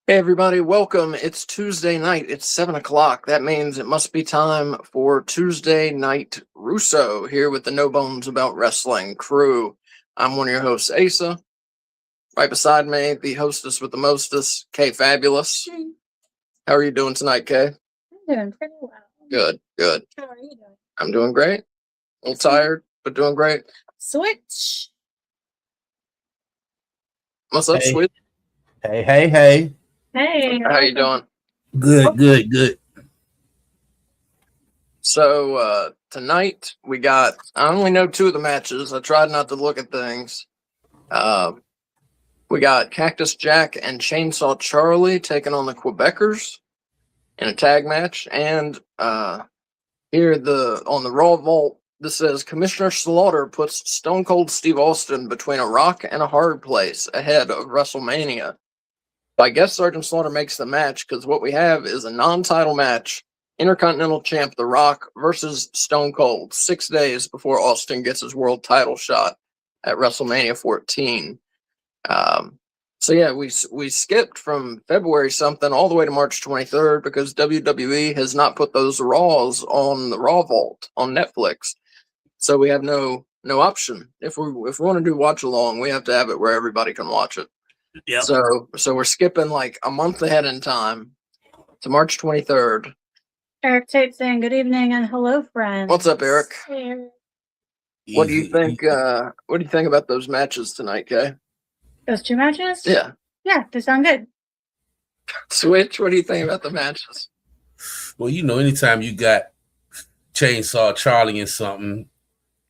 Hey everybody, welcome. It's Tuesday night. It's 7 o'clock. That means it must be time for Tuesday Night Russo here with the No Bones About Wrestling crew. I'm one of your hosts, Asa. Right beside me, the hostess with the mostest, Kay Fabulous. How are you doing tonight, Kay? I'm doing pretty well. Good, good. How are you doing? I'm doing great. A little tired, but doing great. Switch. What's up, Hey, Sweet? hey. Hey. How you doing? Good. So tonight I only know two of the matches. I tried not to look at things. We got Cactus Jack and Chainsaw Charlie taking on the Quebecers in a tag match. And here on the Raw Vault, this says Commissioner Slaughter puts Stone Cold Steve Austin between a rock and a hard place ahead of WrestleMania. I guess Sergeant Slaughter makes the match because what we have is a non-title match. Intercontinental Champ The Rock versus Stone Cold 6 days before Austin gets his world title shot at WrestleMania 14. So yeah, we skipped from February something all the way to March 23rd because WWE has not put those Raws on the Raw Vault on Netflix. So we have no option. If we want to do watch along, we have to have it where everybody can watch it. Yep. So we're skipping like a month ahead in time to March 23rd. Eric Tate saying good evening and hello, friends. What's up, Eric? Hey. What do you think? What do you think about those matches tonight, Kay? Those two matches? Yeah. Yeah, they sound good. Switch. What do you think about the matches? Well, anytime you got Chainsaw Charlie in something,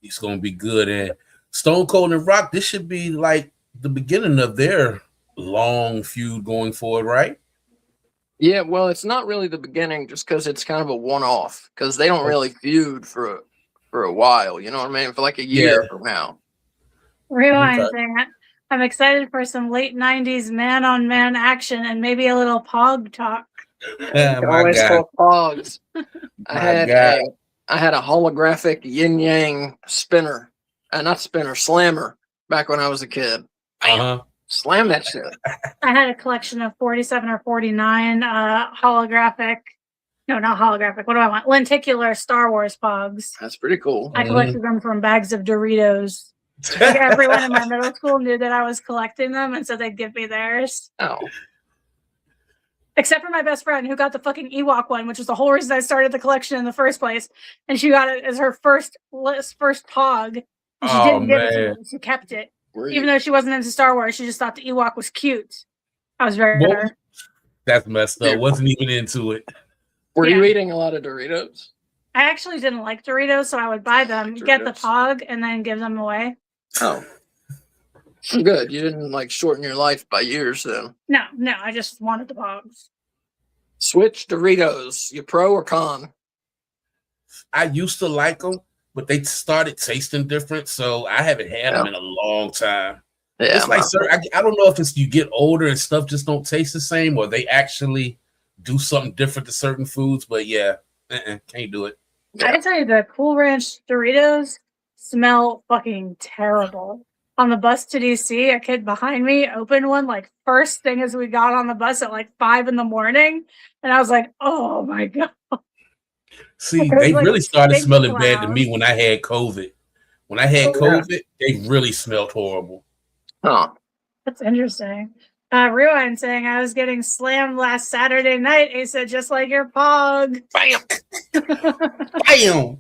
it's gonna be good. And Stone Cold and Rock, this should be like the beginning of their long feud going forward, right? Yeah, well, it's not really the beginning just because it's kind of a one-off because they don't really feud for a while. You know what I mean? For like a year from now. Rewind saying I'm excited for some late 90s man-on-man action and maybe a little pog talk. Always call pogs. I had a holographic yin yang spinner, not spinner, slammer back when I was a kid. Slam that shit. I had a collection of 47 or 49 holographic. No, not holographic. What do I want? Lenticular Star Wars pogs. That's pretty cool. I collected them from bags of Doritos. Like everyone in my middle school knew that I was collecting them, and so they'd give me theirs. Oh. Except for my best friend who got the fucking Ewok one, which was the whole reason I started the collection in the first place. And she got it as her first pog. And she didn't give it to me. She kept it. Even though she wasn't into Star Wars, she just thought the Ewok was cute. I was very bitter. That's messed up. Wasn't even into it. Were you eating a lot of Doritos? I actually didn't like Doritos, so I would buy them, get the pog, and then give them away. Oh. Good. You didn't like shorten your life by years then. No, I just wanted the pogs. Switch Doritos. You pro or con? I used to like them, but they started tasting different, so I haven't had them in a long time. Yeah, it's like, sir, I don't know if it's you get older and stuff just don't taste the same, or they actually do something different to certain foods. But yeah, can't do it. I can tell you, the Cool Ranch Doritos smell fucking terrible. On the bus to DC, a kid behind me opened one like first thing as we got on the bus at like 5 a.m, and I was like, "Oh my god!" See, they really started smelling bad to me when I had COVID. When I had COVID, they really smelled horrible. Huh. That's interesting. Rewind saying I was getting slammed last Saturday night. He said, just like your pog. Bam. Bam.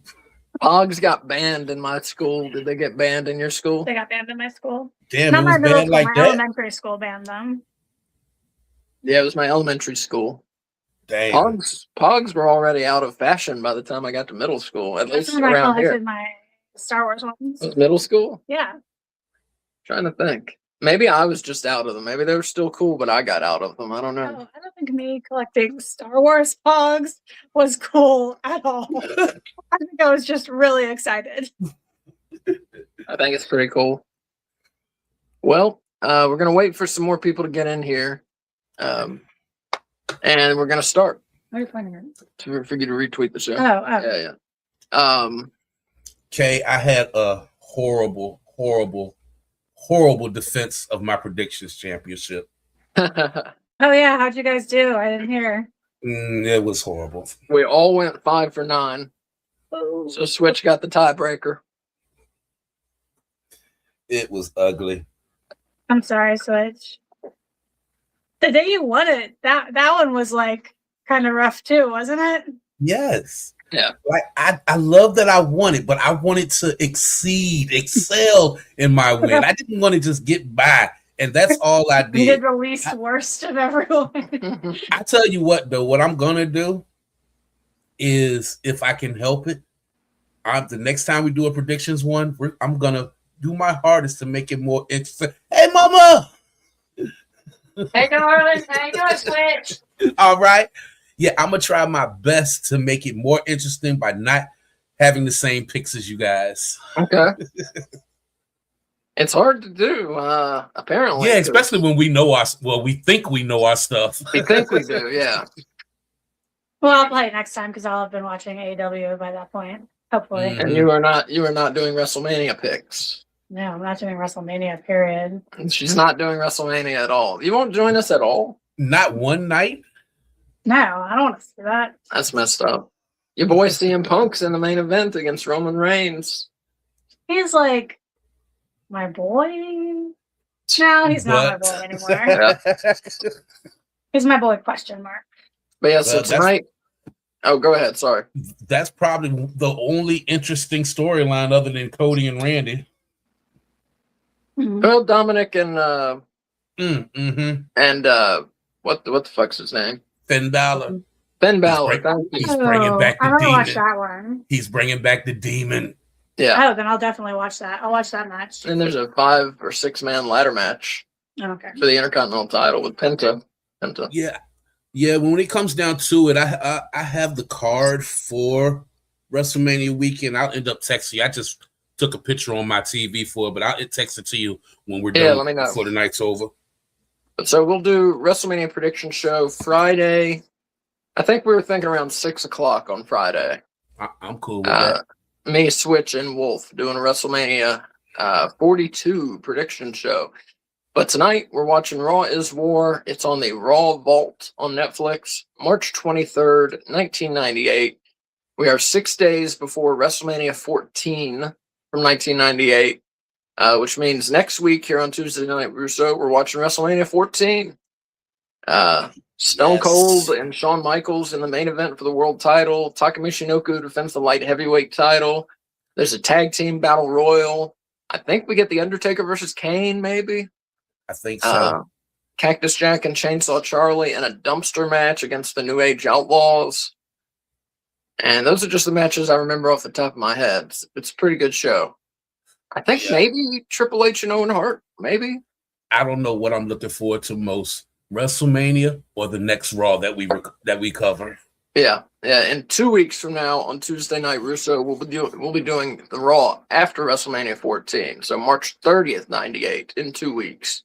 Pogs got banned in my school. Did they get banned in your school? They got banned in my school. Damn, not it was my middle banned school, like my that. Elementary school banned them. Yeah, it was my elementary school. Damn. Pogs were already out of fashion by the time I got to middle school. At least around here. My Star Wars ones. It was middle school? Yeah. Trying to think. Maybe I was just out of them. Maybe they were still cool, but I got out of them. I don't know. No, I don't think me collecting Star Wars pogs was cool at all. I think I was just really excited. I think it's pretty cool. Well, we're going to wait for some more people to get in here. And we're going to start. What are you pointing at? For you to retweet the show. Oh. Yeah. Okay, I had a horrible defense of my predictions championship. Oh yeah, how'd you guys do? I didn't hear. It was horrible. We all went 5 for 9. So Switch got the tiebreaker. It was ugly. I'm sorry, Switch. The day you won it, that one was like kind of rough too, wasn't it? Yes. Yeah. Like I love that I won it, but I wanted to excel in my win. I didn't want to just get by, and that's all I did. You did the least worst of everyone. I tell you what, though, what I'm gonna do is, if I can help it, the next time we do a predictions one, I'm gonna do my hardest to make it more interesting. Hey, Mama. Hey, darling. How you doing, Switch? All right. Yeah, I'm gonna try my best to make it more interesting by not having the same picks as you guys. Okay. It's hard to do, apparently. Yeah, especially when we know we think we know our stuff. We think we do, yeah. Well, I'll play it next time because I'll have been watching AEW by that point, hopefully. And you are not doing WrestleMania picks. No, I'm not doing WrestleMania, period. She's not doing WrestleMania at all. You won't join us at all? Not one night? No, I don't want to see that. That's messed up. Your boy CM Punk's in the main event against Roman Reigns. He's like my boy. No, he's not my boy anymore. Yeah. He's my boy, question mark. But yeah, so tonight... Oh, go ahead. Sorry. That's probably the only interesting storyline other than Cody and Randy. Mm-hmm. Well, Dominic and what the fuck's his name? Finn Balor. Finn Balor. He's bringing back the I demon. watch that one. He's bringing back the demon. Yeah. Oh, then I'll definitely watch that. I'll watch that match. And there's a 5 or 6 man ladder match. Okay. For the Intercontinental title with Penta. Yeah. Yeah, when it comes down to it, I have the card for WrestleMania weekend. I'll end up texting you. I just took a picture on my TV for it, but I'll text it to you when we're done let me know. before the night's over. So we'll do WrestleMania prediction show Friday. I think we were thinking around 6 o'clock on Friday. I'm cool with that. Me, Switch, and Wolf doing a WrestleMania 42 prediction show. But tonight, we're watching Raw is War. It's on the Raw Vault on Netflix, March 23rd, 1998. We are 6 days before WrestleMania 14 from 1998, which means next week here on Tuesday Night Russo, we're watching WrestleMania 14. Stone Cold and Shawn Michaels in the main event for the world title. Takamichi Inoku defends the light heavyweight title. There's a tag team battle royal. I think we get The Undertaker versus Kane, maybe. I think so. Cactus Jack and Chainsaw Charlie in a dumpster match against the New Age Outlaws. And those are just the matches I remember off the top of my head. It's a pretty good show. I think maybe Triple H and Owen Hart, maybe. I don't know what I'm looking forward to most, WrestleMania or the next Raw that we cover. Yeah. And 2 weeks from now on Tuesday Night Russo, we'll be doing the Raw after WrestleMania 14. So March 30th, 98 in 2 weeks.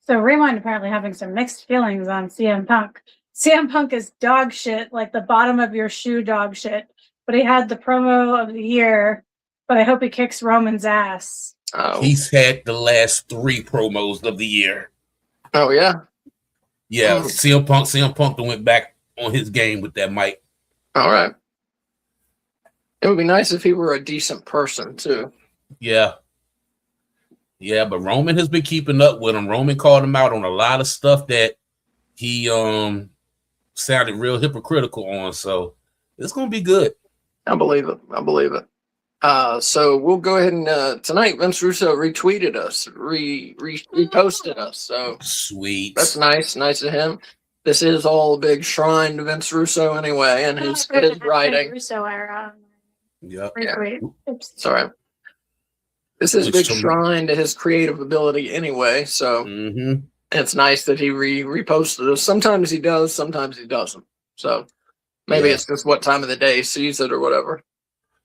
So Rewind apparently having some mixed feelings on CM Punk. CM Punk is dog shit, like the bottom of your shoe dog shit. But he had the promo of the year. But I hope he kicks Roman's ass. Oh. He's had the last 3 promos of the year. Oh yeah. Yeah, CM Punk went back on his game with that mic. All right. It would be nice if he were a decent person too. Yeah. Yeah, but Roman has been keeping up with him. Roman called him out on a lot of stuff that he sounded real hypocritical on. So it's gonna be good. I believe it. So we'll go ahead and tonight Vince Russo retweeted us, reposted us. So sweet. That's nice of him. This is all a big shrine to Vince Russo anyway, and his writing. Russo era. Yep. Yeah. Sorry. This is a big shrine to his creative ability anyway, so it's nice that he reposted us. Sometimes he does, sometimes he doesn't. So maybe it's just what time of the day he sees it or whatever.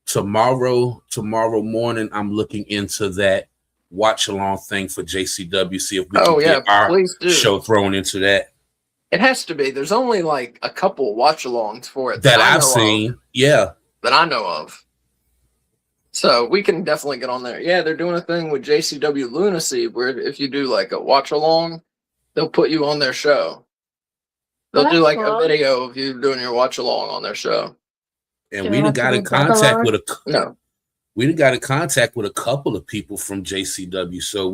Tomorrow morning, I'm looking into that watch along thing for JCW. See if we can get our show thrown into that. It has to be. There's only like a couple watch alongs for it that I've seen. That I know of. So we can definitely get on there. Yeah, they're doing a thing with JCW Lunacy where if you do like a watch along, they'll put you on their show. They'll do like a video of you doing your watch along on their show. And we got in contact with we got in contact with a couple of people from JCW, so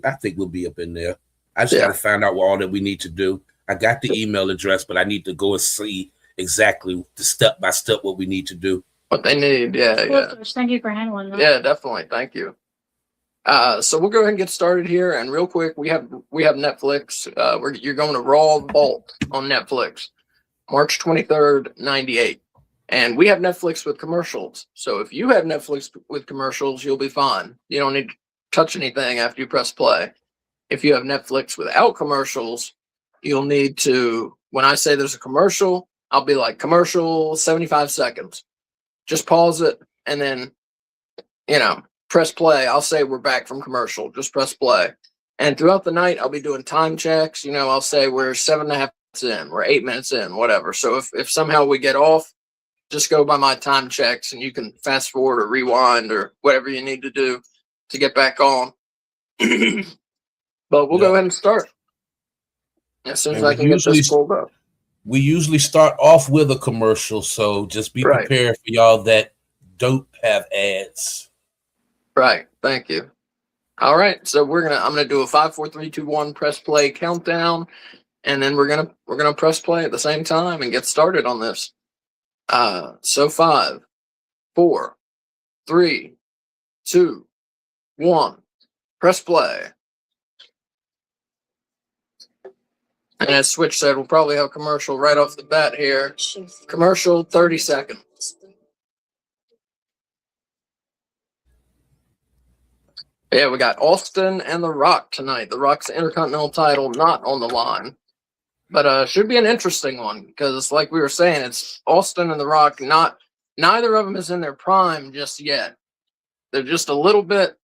I think we'll be up in there. I just got to find out all that we need to do. I got the email address, but I need to go and see exactly the step by step what we need to do. What they need, Thank you for handling that. Yeah, definitely. Thank you. So we'll go ahead and get started here. And real quick, we have Netflix. You're going to Raw Vault on Netflix, March 23rd, 98. And we have Netflix with commercials. So if you have Netflix with commercials, you'll be fine. You don't need to touch anything after you press play. If you have Netflix without commercials, you'll need to, when I say there's a commercial, I'll be like, commercial 75 seconds. Just pause it and then, press play. I'll say we're back from commercial. Just press play. And throughout the night, I'll be doing time checks. I'll say we're 7.5 minutes in, we're 8 minutes in, whatever. So if somehow we get off, just go by my time checks and you can fast forward or rewind or whatever you need to do to get back on. But we'll go ahead and start as soon as I can get this pulled up. We usually start off with a commercial, so just be prepared for y'all that don't have ads. Right. Thank you. All right. So I'm gonna do a 5, 4, 3, 2, 1 press play countdown, and then we're gonna press play at the same time and get started on this. So 5, 4, 3, 2, 1, press play. And as Switch said, we'll probably have a commercial right off the bat here. Commercial, 30 seconds. Yeah, we got Austin and The Rock tonight. The Rock's Intercontinental title not on the line. But should be an interesting one because, like we were saying, it's Austin and The Rock. Neither of them is in their prime just yet. They're just a little bit.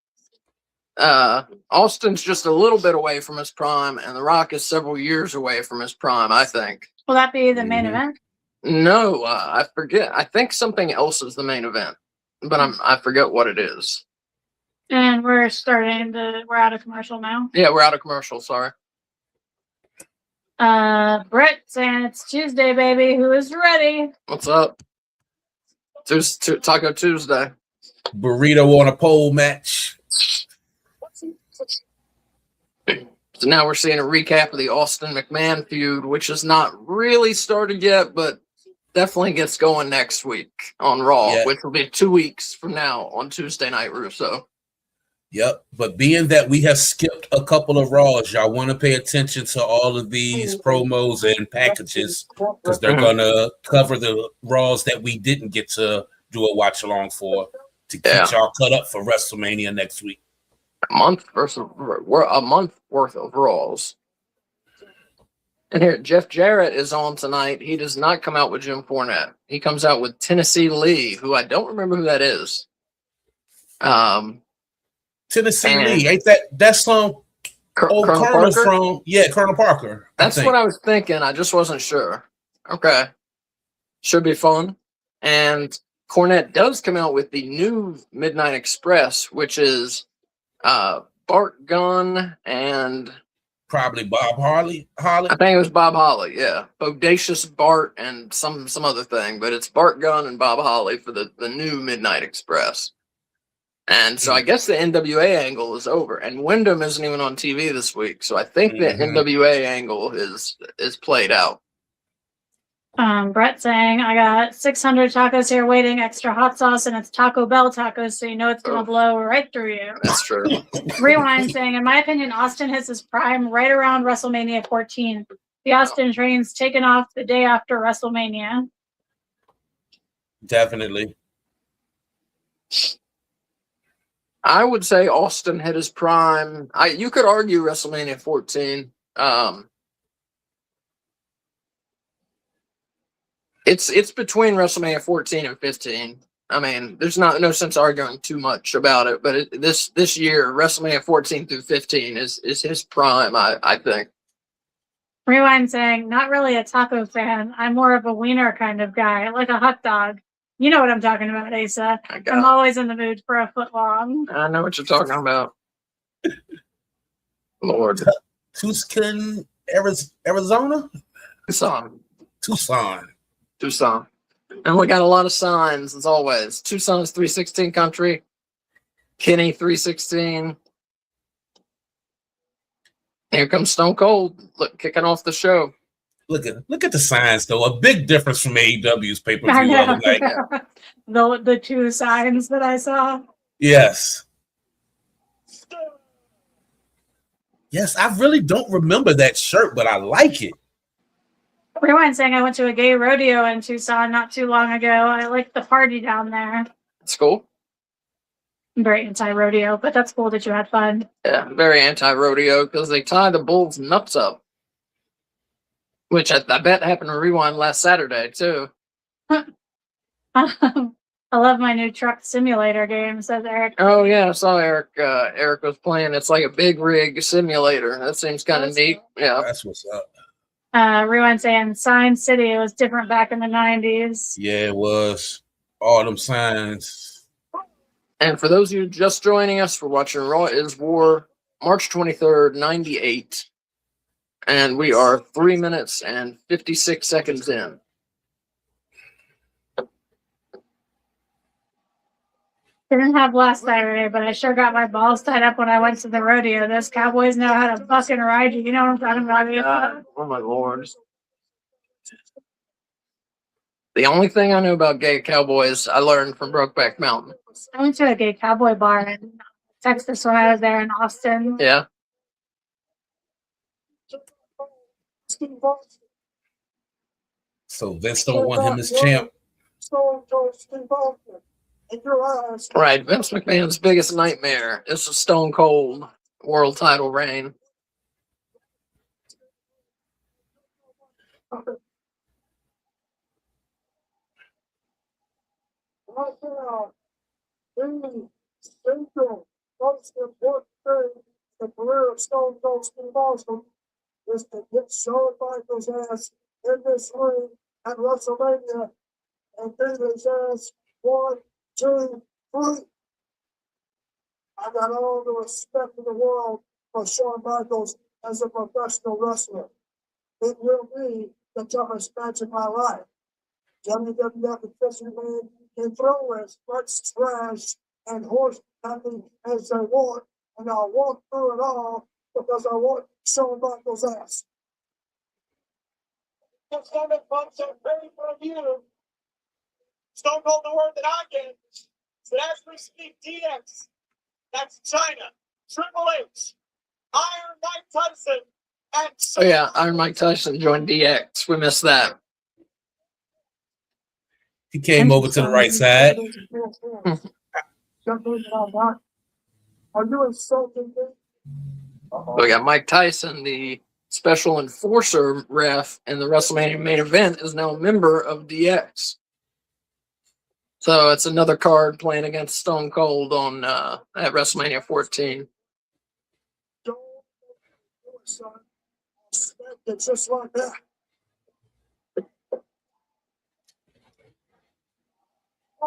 Austin's just a little bit away from his prime, and The Rock is several years away from his prime, I think. Will that be the main event? No, I forget. I think something else is the main event, but I forget what it is. And we're out of commercial now. Yeah, we're out of commercial. Sorry. Brett saying it's Tuesday, baby. Who is ready? What's up? Taco Tuesday. Burrito on a pole match. So now we're seeing a recap of the Austin McMahon feud, which has not really started yet, but definitely gets going next week on Raw, which will be 2 weeks from now on Tuesday Night Russo. Yep, but being that we have skipped a couple of Raws, y'all want to pay attention to all of these promos and packages because they're going to cover the Raws that we didn't get to do a watch along for to get y'all cut up for WrestleMania next week. A month worth of Raws. And here, Jeff Jarrett is on tonight. He does not come out with Jim Cornette. He comes out with Tennessee Lee, who I don't remember who that is. Tennessee Lee, ain't that song? Colonel Parker? From Colonel Parker. That's what I was thinking. I just wasn't sure. Okay, should be fun. And Cornette does come out with the new Midnight Express, which is Bart Gunn and probably Bob Holly. I think it was Bob Holly. Yeah, Bodacious Bart and some other thing, but it's Bart Gunn and Bob Holly for the new Midnight Express. And so I guess the NWA angle is over, and Wyndham isn't even on TV this week. So I think the NWA angle is played out. Brett saying, I got 600 tacos here waiting, extra hot sauce, and it's Taco Bell tacos, so you know it's going to blow right through you. That's true. Rewind saying, in my opinion, Austin hits his prime right around WrestleMania 14. The Austin train's taken off the day after WrestleMania. Definitely. I would say Austin hit his prime. You could argue WrestleMania 14. It's between WrestleMania 14 and 15. I mean, there's no sense arguing too much about it. But this year, WrestleMania 14 through 15 is his prime. I think. Rewind saying, not really a taco fan. I'm more of a wiener kind of guy, like a hot dog. You know what I'm talking about, Asa. I'm always in the mood for a foot long. I know what you're talking about. Lord. Tucson, Arizona? Tucson. And we got a lot of signs, as always. Tucson's 316 country. Kenny 316. Here comes Stone Cold, kicking off the show. Look at the signs, though. A big difference from AEW's pay-per-view the other night. The two signs that I saw. Yes. Yes, I really don't remember that shirt, but I like it. Rewind saying I went to a gay rodeo in Tucson not too long ago. I like the party down there. It's cool. I'm very anti-rodeo, but that's cool that you had fun. Yeah, very anti-rodeo because they tie the bull's nuts up. Which I bet happened to Rewind last Saturday, too. I love my new truck simulator game, says Eric. Oh, yeah, I saw Eric. Eric was playing. It's like a big rig simulator. That seems kind of neat. Yeah. That's what's up. Rewind saying Sign City, it was different back in the 90s. Yeah, it was. All them signs. And for those of you just joining us, we're watching Raw is War, March 23rd, 98. And we are 3 minutes and 56 seconds in. Didn't have last Saturday, but I sure got my balls tied up when I went to the rodeo. Those cowboys know how to fucking ride you. You know what I'm talking about? Oh my lord. The only thing I know about gay cowboys I learned from Brokeback Mountain. I went to a gay cowboy bar in Texas when I was there in Austin. Yeah. So Vince don't want him as champ. Right, Vince McMahon's biggest nightmare is a Stone Cold world title reign. Most important thing in the career of Stone Cold Steve Austin is to get Shawn Michaels' ass in this ring at WrestleMania and beat his ass 1, 2, 3. I got all the respect in the world for Shawn Michaels as a professional wrestler. It will be the toughest match of my life. WWF official man can throw as much trash and horse nothing as they want, and I'll walk through it all because I want Shawn Michaels' ass. The Summit Bumps are ready for you. Stone Cold the word that I get. So as we speak, DX, that's China, Triple H, Iron Mike Tyson, and oh yeah, Iron Mike Tyson joined DX. We missed that. He came over to the right side. Are you insulting me? We got Mike Tyson, the special enforcer ref in the WrestleMania main event, is now a member of DX. So it's another card playing against Stone Cold on at WrestleMania 14. Don't do it, son. It's just like that.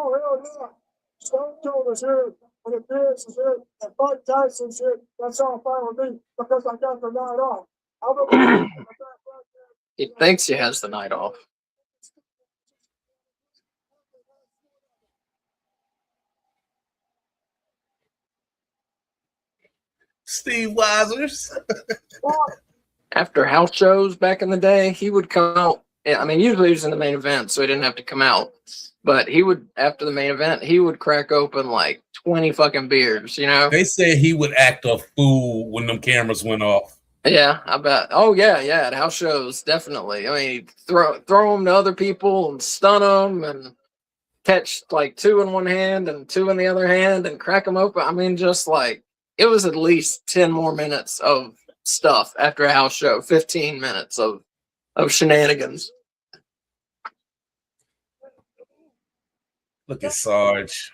Oh, hell yeah. Stone Cold is here, and the Bears is here, and Mike Tyson's here. That's all fine with me because I got the night off. He thinks he has the night off. Steve Weisers. After house shows back in the day, he would come out. I mean, usually he was in the main event, so he didn't have to come out. But he would, after the main event, he would crack open like 20 fucking beers, you know? They said he would act a fool when them cameras went off. Yeah, I bet. Oh, yeah, at house shows, definitely. I mean, he'd throw them to other people and stun them and catch like 2 in one hand and 2 in the other hand and crack them open. I mean, just like, it was at least 10 more minutes of stuff after a house show, 15 minutes of shenanigans. Look at Sarge.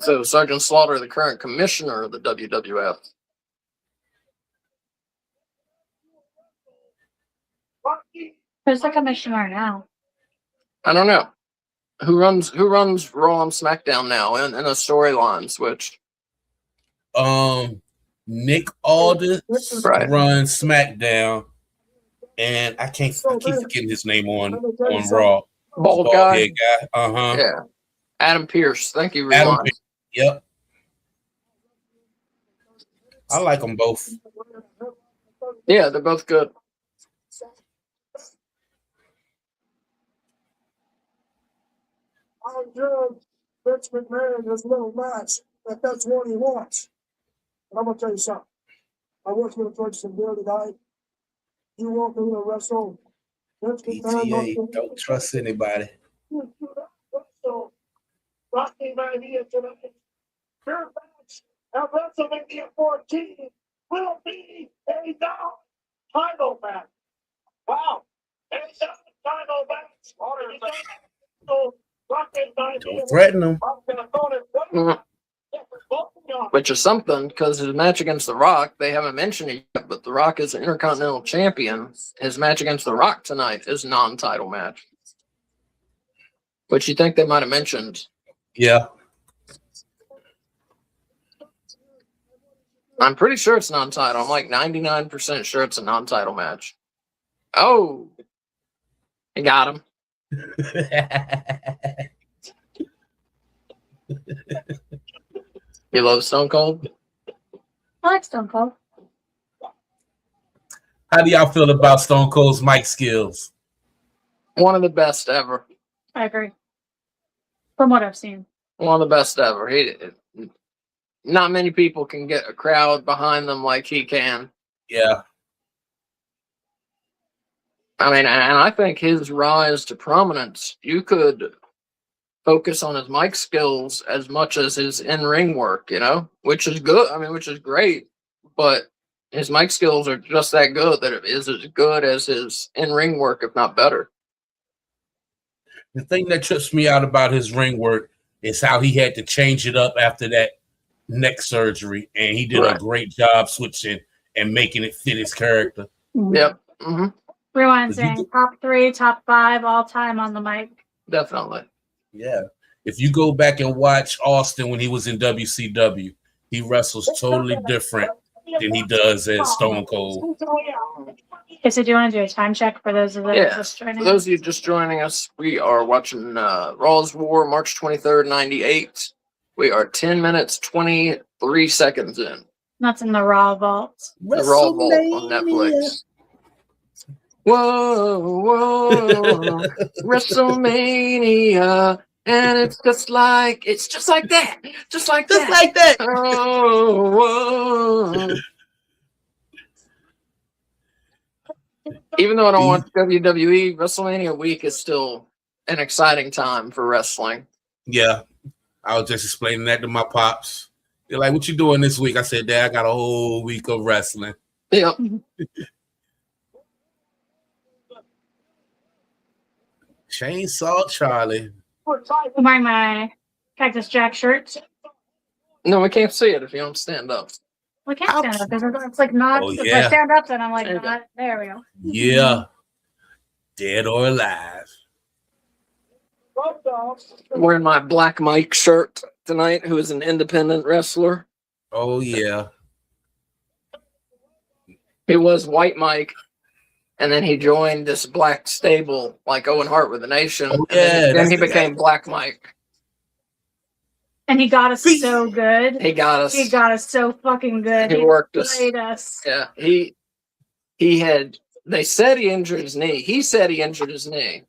So Sergeant Slaughter, the current commissioner of the WWF. Who's the commissioner now? I don't know. Who runs Raw and SmackDown now in a storyline switch? Nick Aldis Right. runs SmackDown, and I keep forgetting his name on Raw. Bald guy. Head guy. Yeah. Adam Pearce. Thank you, Adam Rewind. Pearce. Yep. I like them both. Yeah, they're both good. I judge Vince McMahon his little match if that's what he wants. And I'm gonna tell you something. I was gonna drink some beer tonight. You want me to wrestle? Vince PTA, don't trust anybody. Rocky Mania tonight. Your match at WrestleMania 14 will be a title match. Wow. A title match. Don't threaten them. Which is something, because his match against The Rock, they haven't mentioned it yet, but The Rock is an Intercontinental Champion. His match against The Rock tonight is non-title match. Which you think they might have mentioned. Yeah. I'm pretty sure it's non-title. I'm like 99% sure it's a non-title match. Oh. He got him. You love Stone Cold? I like Stone Cold. How do y'all feel about Stone Cold's mic skills? One of the best ever. I agree. From what I've seen. One of the best ever. Not many people can get a crowd behind them like he can. Yeah. I mean, and I think his rise to prominence, you could focus on his mic skills as much as his in-ring work, you know, which is good. I mean, which is great, but his mic skills are just that good that it is as good as his in-ring work, if not better. The thing that trips me out about his ring work is how he had to change it up after that neck surgery, and he did a great job switching and making it fit his character. Yep. Mm-hmm. Rewind saying top 3, top 5 all time on the mic. Definitely. Yeah. If you go back and watch Austin when he was in WCW, he wrestles totally different than he does as Stone Cold. Okay, so do you want to do a time check for those of you just joining us? For those of you just joining us, we are watching Raw's War, March 23rd, 98. We are 10 minutes, 23 seconds in. That's in the Raw Vault. The Raw Vault on Netflix. Whoa, whoa, WrestleMania. And it's just like that. Just like that. Oh, whoa. Even though I don't watch WWE, WrestleMania week is still an exciting time for wrestling. Yeah. I was just explaining that to my pops. They're like, what you doing this week? I said, Dad, I got a whole week of wrestling. Yep. Chainsaw Charlie. I'm wearing my Cactus Jack shirt. No, we can't see it if you don't stand up. Well, I can't stand up because it's like not. If I stand up, then I'm like, not. There we go. Yeah. Dead or alive. I'm wearing my Black Mike shirt tonight, who is an independent wrestler. Oh, yeah. He was White Mike, and then he joined this black stable like Owen Hart with the Nation. Oh, yeah. And then he became Black Mike. And he got us so good. He got us so fucking good. He worked us. Played us. Yeah. He had, they said he injured his knee. He said he injured his knee.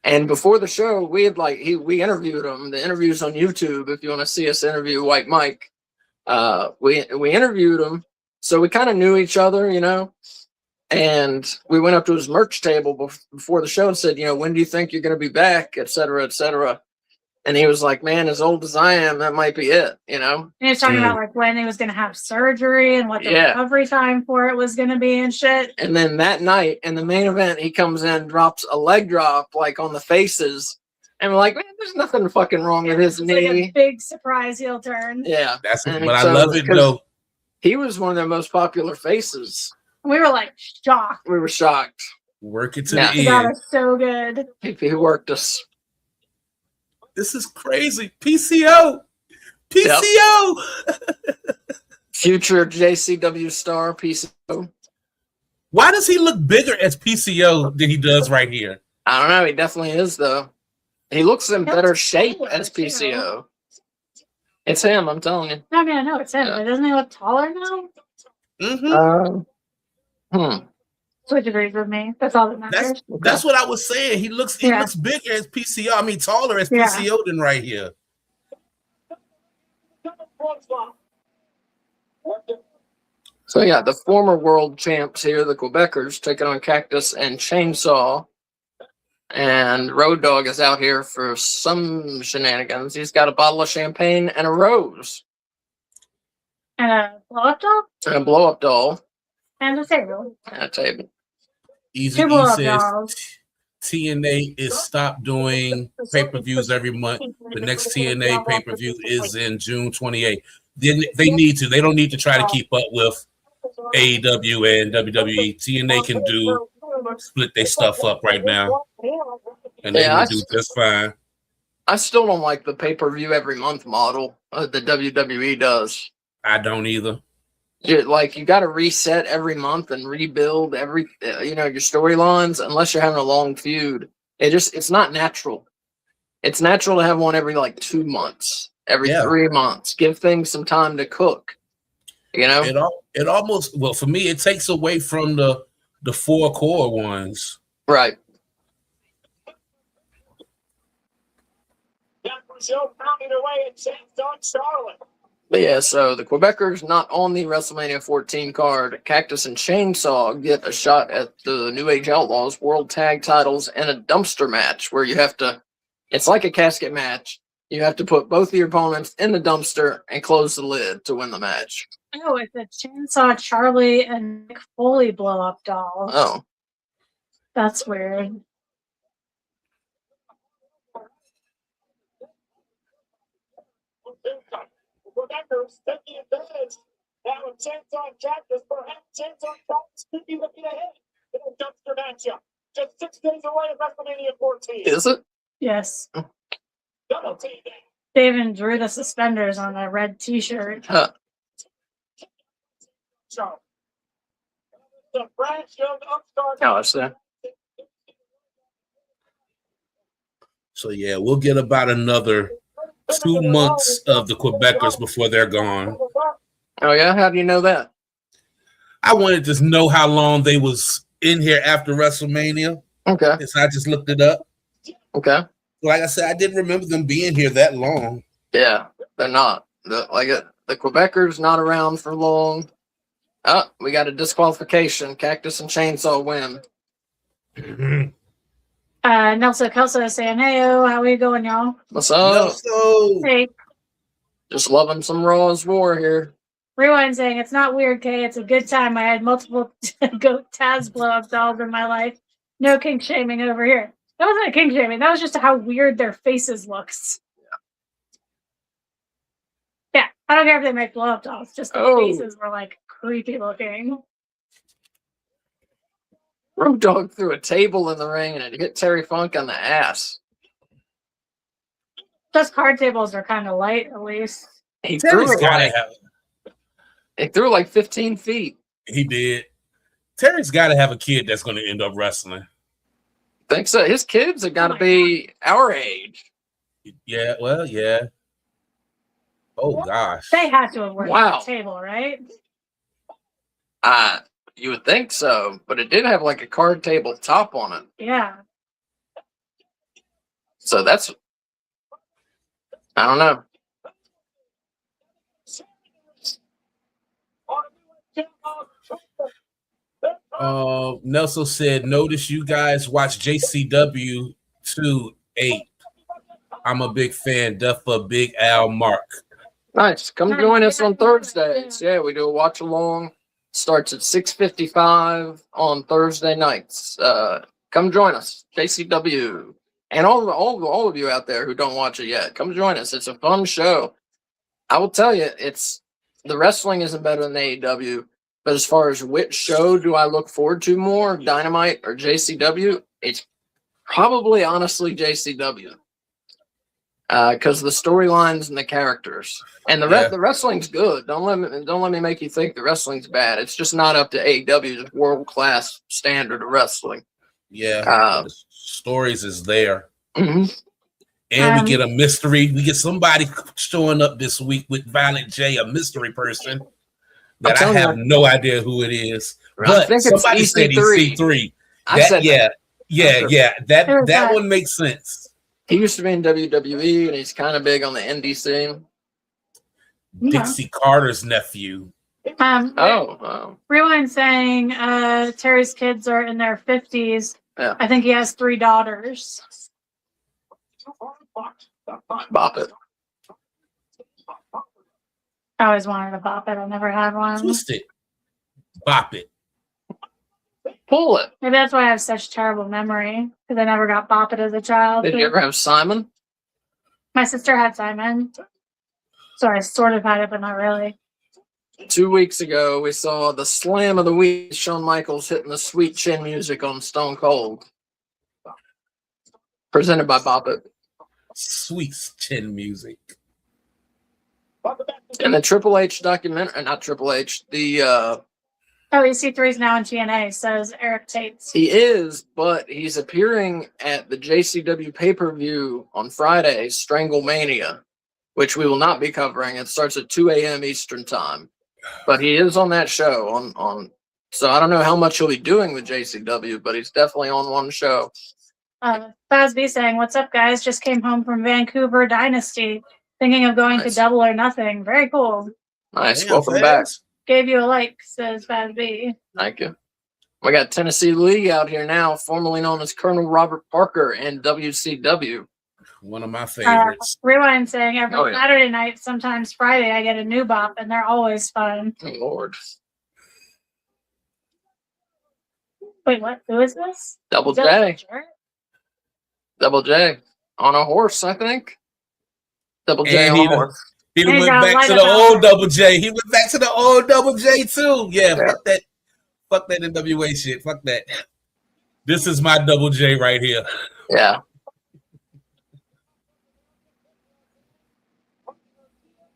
And before the show, we had we interviewed him. The interview's on YouTube if you want to see us interview White Mike. We interviewed him. So we kind of knew each other, you know. And we went up to his merch table before the show and said, you know, when do you think you're going to be back, et cetera, et cetera. And he was like, man, as old as I am, that might be it, you know? And he was talking about like when he was going to have surgery and what the recovery time for it was going to be and shit. And then that night in the main event, he comes in, drops a leg drop like on the faces. And we're like, man, there's nothing fucking wrong with his knee. Like a big surprise heel turn. Yeah. But I love it though. He was one of their most popular faces. We were like shocked. We were shocked. Work it to the end. He got us so good. He worked us. This is crazy. PCO. Yep. Future JCW star PCO. Why does he look bigger as PCO than he does right here? I don't know. He definitely is, though. He looks in better shape as PCO. It's him, I'm telling you. I mean, I know it's him, but doesn't he look taller now? Switch agrees with me. That's all that matters. That's what I was saying. He looks bigger as PCO. I mean, taller as PCO than right here. So yeah, the former world champs here, the Quebecers, taking on Cactus and Chainsaw. And Road Dogg is out here for some shenanigans. He's got a bottle of champagne and a rose. And a blow-up doll? And a blow-up doll. And a table. And a table. Easy E says TNA is stopped doing pay-per-views every month. The next TNA pay-per-view is in June 28th. They need to. They don't need to try to keep up with AEW and WWE. TNA can split their stuff up right now. And they will do just fine. I still don't like the pay-per-view every month model the WWE does. I don't either. You got to reset every month and rebuild your storylines unless you're having a long feud. It's not natural. It's natural to have one every 2 months, every 3 months. Give things some time to cook. It almost, well, for me, it takes away from the 4 core ones. Right. But yeah, so the Quebecers not on the WrestleMania 14 card. Cactus and Chainsaw get a shot at the New Age Outlaws World Tag Titles in a dumpster match where you have to, it's like a casket match. You have to put both of your opponents in the dumpster and close the lid to win the match. Oh, it's a Chainsaw Charlie and Mick Foley blow-up doll. Oh. That's weird. Taking advantage now of Chainsaw and Cactus. Perhaps Chainsaw and Cactus could be looking ahead in a dumpster matchup. Just 6 days away at WrestleMania 14. Is it? Yes. Double team. They even drew the suspenders on a red T-shirt. Huh. So, the branch young upstart. Oh, I see. So yeah, we'll get about another 2 months of the Quebecers before they're gone. Oh yeah, how do you know that? I wanted to know how long they was in here after WrestleMania. Okay. So I just looked it up. Okay. Like I said, I didn't remember them being here that long. Yeah, they're not. The Quebecers not around for long. Oh, we got a disqualification. Cactus and Chainsaw win. Nelson Kelso saying, "Hey, how are you going, y'all?" What's up? Hey. Just loving some Raw's War here. Rewind saying, "It's not weird, Kay. It's a good time. I had multiple goat Taz blow-up dolls in my life. No kink shaming over here." That wasn't a kink shaming. That was just how weird their faces looks. Yeah, I don't care if they make blow-up dolls. Just the faces were creepy looking. Road Dogg threw a table in the ring and it hit Terry Funk on the ass. Those card tables are kind of light, at least. He threw like 15 feet. He did. Terry's got to have a kid that's going to end up wrestling. Think so. His kids have got to be our age. Yeah, well, yeah. Oh, gosh. They had to have worked the table, right? You would think so, but it did have a card table top on it. Yeah. So that's, I don't know. Nelson said, notice you guys watch JCW 2-8. I'm a big fan. Duff for Big Al Mark. Nice. Come join us on Thursdays. Yeah, we do a watch along. Starts at 6:55 on Thursday nights. Come join us, JCW, and all of you out there who don't watch it yet. Come join us. It's a fun show. I will tell you, the wrestling isn't better than AEW, but as far as which show do I look forward to more, Dynamite or JCW, it's probably honestly JCW. because the storylines and the characters and the wrestling's good. Don't let me make you think the wrestling's bad. It's just not up to AEW's world class standard of wrestling. Yeah, the stories is there, mm-hmm. And we get a mystery. We get somebody showing up this week with Violent J, a mystery person that I have no idea who it is. But somebody said he's C3. That one makes sense. He used to be in WWE, and he's kind of big on the indie scene. Dixie Carter's nephew. Rewind saying Terry's kids are in their 50s. Yeah. I think he has 3 daughters. Bop it. I always wanted a bop it. I never had one. Twist it. Bop it. Pull it. Maybe that's why I have such terrible memory, because I never got bop it as a child. Did you ever have Simon? My sister had Simon. So I sort of had it, but not really. 2 weeks ago, we saw the slam of the week. Shawn Michaels hitting the sweet chin music on Stone Cold. Presented by Bop It. Sweet chin music. And the Triple H documentary, not Triple H, the EC3 is now in TNA, says Eric Tate. He is, but he's appearing at the JCW pay-per-view on Friday, Stranglemania, which we will not be covering. It starts at 2 a.m. Eastern time. But he is on that show on so I don't know how much he'll be doing with JCW, but he's definitely on one show. Baz B saying, "What's up, guys? Just came home from Vancouver Dynasty. Thinking of going to Double or Nothing. Very cool. Nice. Welcome back. Gave you a like," says Baz B. Thank you. We got Tennessee Lee out here now, formerly known as Colonel Robert Parker in WCW. One of my favorites. Rewind saying, every Saturday night, sometimes Friday, I get a new bop, and they're always fun. Oh, Lord. Wait, what? Who is this? Double J. Double J. On a horse, I think. Double J on a horse. He went back to the old Double J. He went back to the old Double J, too. Yeah, fuck that. Fuck that NWA shit. Fuck that. This is my Double J right here. Yeah.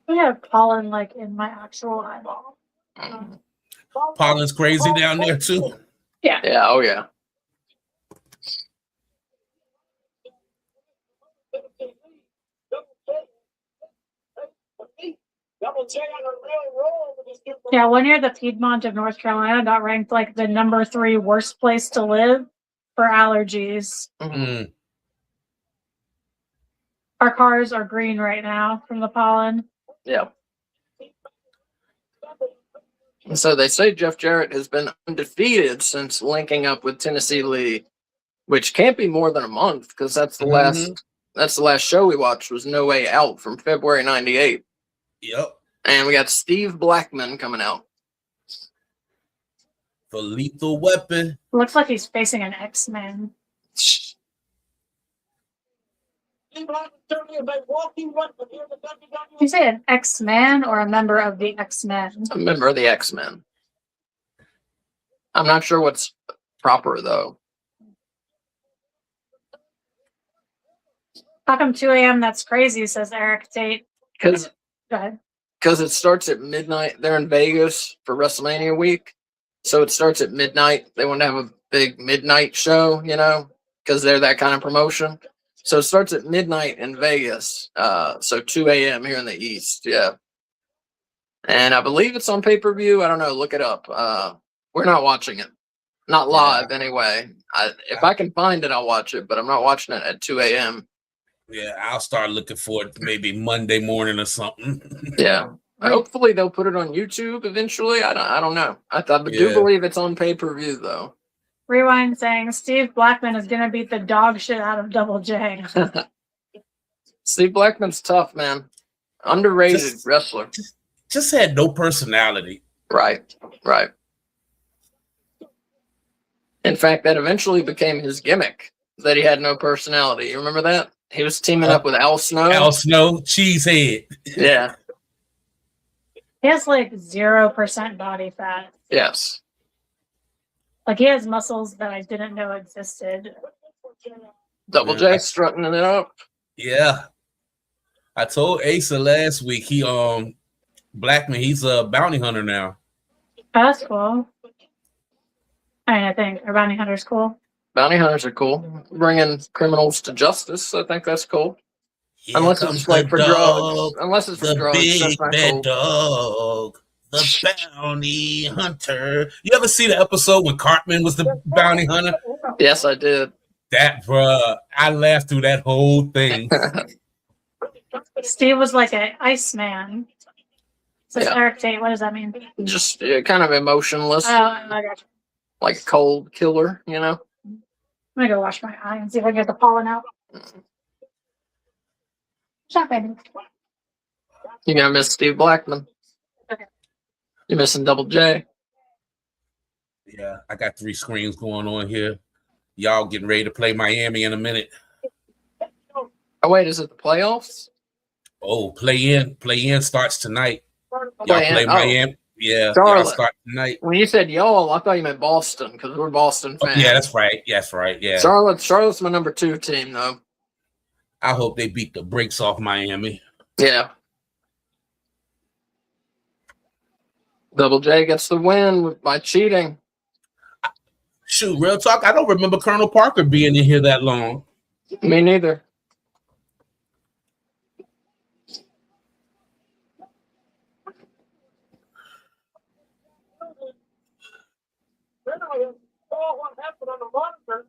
I have pollen like in my actual eyeball. Pollen's crazy down there too. Yeah. Yeah. Oh yeah. Yeah, 1 year the Piedmont of North Carolina got ranked like the number 3 worst place to live for allergies. Mm-hmm. Our cars are green right now from the pollen. Yeah. So they say Jeff Jarrett has been undefeated since linking up with Tennessee Lee, which can't be more than a month because that's the last show we watched was No Way Out from February '98. Yep. And we got Steve Blackman coming out for Lethal Weapon. Looks like he's facing an X-Men. You say an X-Man or a member of the X-Men? A member of the X-Men. I'm not sure what's proper though. How come 2 a.m. That's crazy, says Eric Tate. Go ahead. Because it starts at midnight. They're in Vegas for WrestleMania week. So it starts at midnight. They want to have a big midnight show, you know, because they're that kind of promotion. So it starts at midnight in Vegas. So 2 a.m. here in the East. Yeah. And I believe it's on pay-per-view. I don't know. Look it up. We're not watching it. Not live anyway. If I can find it, I'll watch it. But I'm not watching it at 2 a.m. Yeah, I'll start looking for it maybe Monday morning or something. Yeah. Hopefully they'll put it on YouTube eventually. I don't know. I do believe it's on pay-per-view though. Rewind saying Steve Blackman is gonna beat the dog shit out of Double J. Steve Blackman's tough, man. Underrated wrestler. Just had no personality. Right. In fact, that eventually became his gimmick, that he had no personality. You remember that? He was teaming up with Al Snow. Al Snow, cheesehead. Yeah. He has like 0% body fat. Yes. Like he has muscles that I didn't know existed. Double J strutting it up. Yeah. I told Asa last week he Blackman, he's a bounty hunter now. Oh, that's cool. I think a bounty hunter's cool. Bounty hunters are cool. Bringing criminals to justice, I think that's cool. Here Unless it's like for drugs. Unless it's for drugs, big that's not bad cool. dog, the bounty hunter. You ever see the episode when Cartman was the bounty hunter? Yes, I did. That, bruh, I laughed through that whole thing. Steve was like an Iceman. So Yeah. Eric Tate, what does that mean? Just kind of emotionless, Oh, I got you. like a cold killer, you know? I'm gonna go wash my eye and see if I can get the pollen out. Shut baby. You're gonna miss Steve Blackman. Okay. You're missing Double J. Yeah, I got 3 screens going on here. Y'all getting ready to play Miami in a minute. Oh wait, is it the playoffs? Oh, play in starts tonight. Y'all Play play in? Miami. Yeah, Charlotte. y'all start tonight. When you said y'all, I thought you meant Boston because we're Boston fans. Yeah, that's right. That's right. Yeah. Charlotte's my number 2 team though. I hope they beat the brakes off Miami. Yeah. Double J gets the win by cheating. Shoot, real talk. I don't remember Colonel Parker being in here that long. Me neither. Then I saw what happened on the monitor.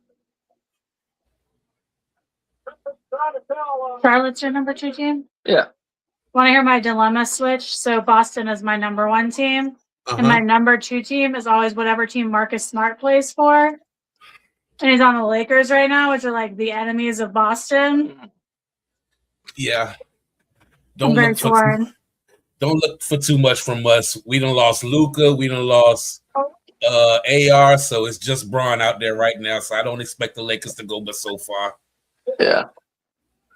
Trying to tell, Charlotte's your number 2 team? Yeah. Want to hear my dilemma switch? So Boston is my number 1 team. Uh-huh. And my number 2 team is always whatever team Marcus Smart plays for. And he's on the Lakers right now, which are like the enemies of Boston. Yeah. I'm very torn. Don't look for too much from us. We done lost Luka. We done lost AR. So it's just Braun out there right now. So I don't expect the Lakers to go but so far. Yeah.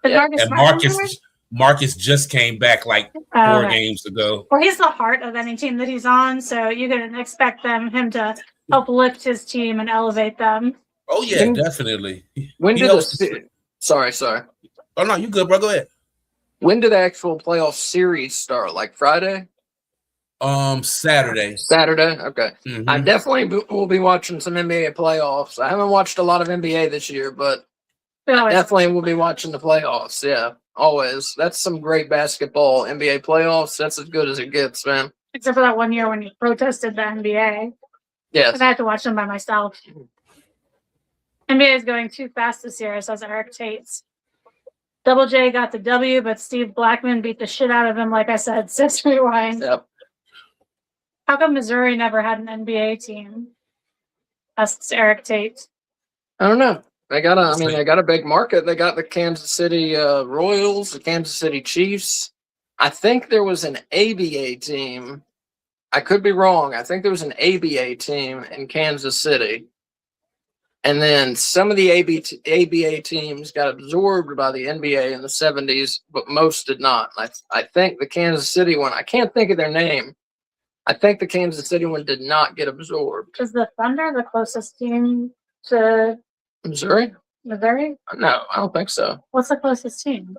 Is Marcus And Smart Marcus just came back like 4 games ago. Well, he's the heart of any team that he's on, so you can expect him to uplift his team and elevate them. Oh yeah, definitely. When He did helps- the sorry. Oh no, you good, bro? Go ahead. When did the actual playoff series start? Like Friday? Saturday. Saturday? Okay. Mhm. I definitely will be watching some NBA playoffs. I haven't watched a lot of NBA this year, but definitely will be watching the playoffs. Yeah, always. That's some great basketball. NBA playoffs. That's as good as it gets, man. Except for that one year when you protested the NBA. Yes. And I had to watch them by myself. NBA is going too fast this year, says Eric Tate's. Double J got the W, but Steve Blackman beat the shit out of him, like I said. Sis rewind. Yep. How come Missouri never had an NBA team? Asks Eric Tate. I don't know. They got a big market. They got the Kansas City Royals, the Kansas City Chiefs. I think there was an ABA team. I could be wrong. I think there was an ABA team in Kansas City. And then some of the ABA teams got absorbed by the NBA in the 70s, but most did not. I think the Kansas City one, I can't think of their name. I think the Kansas City one did not get absorbed. Is the Thunder the closest team to Missouri? Missouri? No, I don't think so. What's the closest team?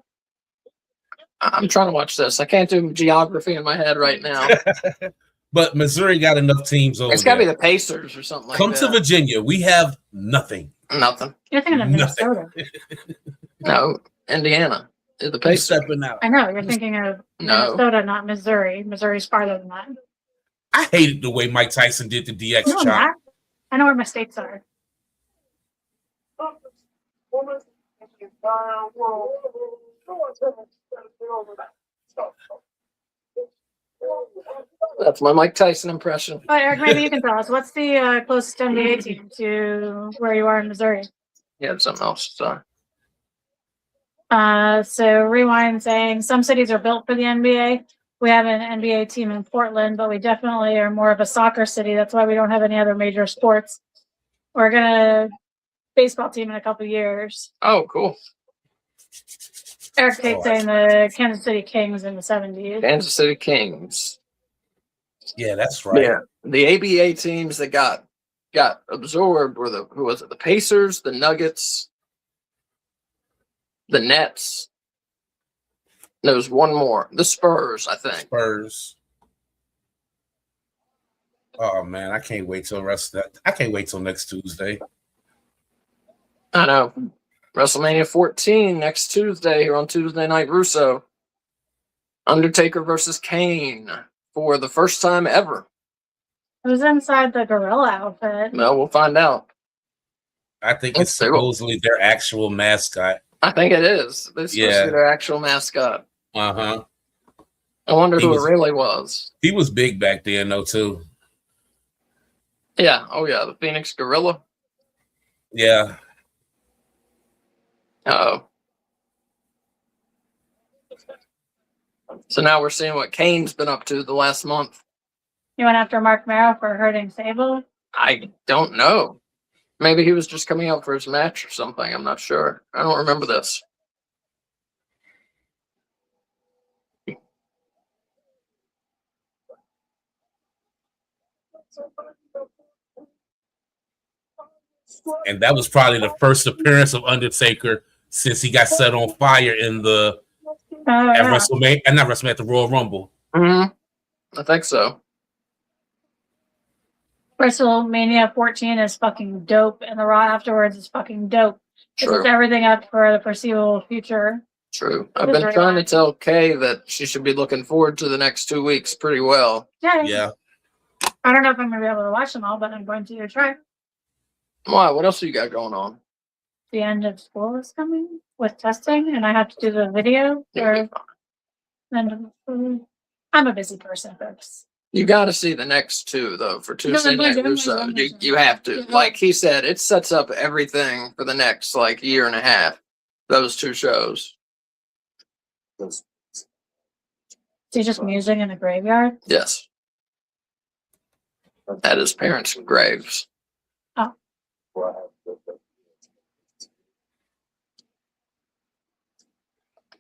I'm trying to watch this. I can't do geography in my head right now. But Missouri got enough teams over It's got to be there. the Pacers or something like Come that. to Virginia. We have nothing. Nothing. You're thinking of Nothing. Minnesota. No, Indiana. The We're Pacers. stepping out. I know, you're thinking of No. Minnesota, not Missouri. Missouri's farther than that. I hated the way Mike Tyson did the DX No, chop. Matt. I know where my states are. woman in the entire world. No one's ever said it over that stuff. That's my Mike Tyson impression. Oh, Eric, maybe you can tell us. What's the closest NBA team to where you are in Missouri? Yeah, something else. So. So rewind saying some cities are built for the NBA. We have an NBA team in Portland, but we definitely are more of a soccer city. That's why we don't have any other major sports. We're gonna baseball team in a couple years. Oh, cool. Eric Tate saying the Kansas City Kings in the 70s. Kansas City Kings. Yeah, that's right. Yeah, the ABA teams that got absorbed were the Pacers, the Nuggets, the Nets, There's one more. The Spurs, I think. Spurs. Oh man, I can't wait till next Tuesday. I know. WrestleMania 14 next Tuesday here on Tuesday Night Russo. Undertaker versus Kane for the first time ever. Who's inside the gorilla outfit? Well, we'll find out. I think it's supposedly their actual mascot. I think it is. It's supposed to be their actual mascot. Uh-huh. I wonder who it really was. He was big back then, though, too. Yeah. Oh, yeah. The Phoenix Gorilla. Yeah. Uh-oh. So now we're seeing what Kane's been up to the last month. You went after Mark Merrow for hurting Sable? I don't know. Maybe he was just coming out for his match or something. I'm not sure. I don't remember this. And that was probably the first appearance of Undertaker since he got set on fire in the at WrestleMania, and not WrestleMania, at the Royal Rumble. Mm-hmm. I think so. WrestleMania 14 is fucking dope, and the Raw afterwards is fucking dope. It sets everything up for the foreseeable future. True. I've been trying to tell Kay that she should be looking forward to the next 2 weeks pretty well. Yeah. I don't know if I'm going to be able to watch them all, but I'm going to try. Why? What else you got going on? The end of school is coming with testing, and I have to do the video for end of school. I'm a busy person, folks. You got to see the next two, though, for Tuesday Night Russo. You have to. Yeah. Like he said, it sets up everything for the next, year and a half. Those two shows. Is he just musing in a graveyard? Yes. At his parents' graves. Oh.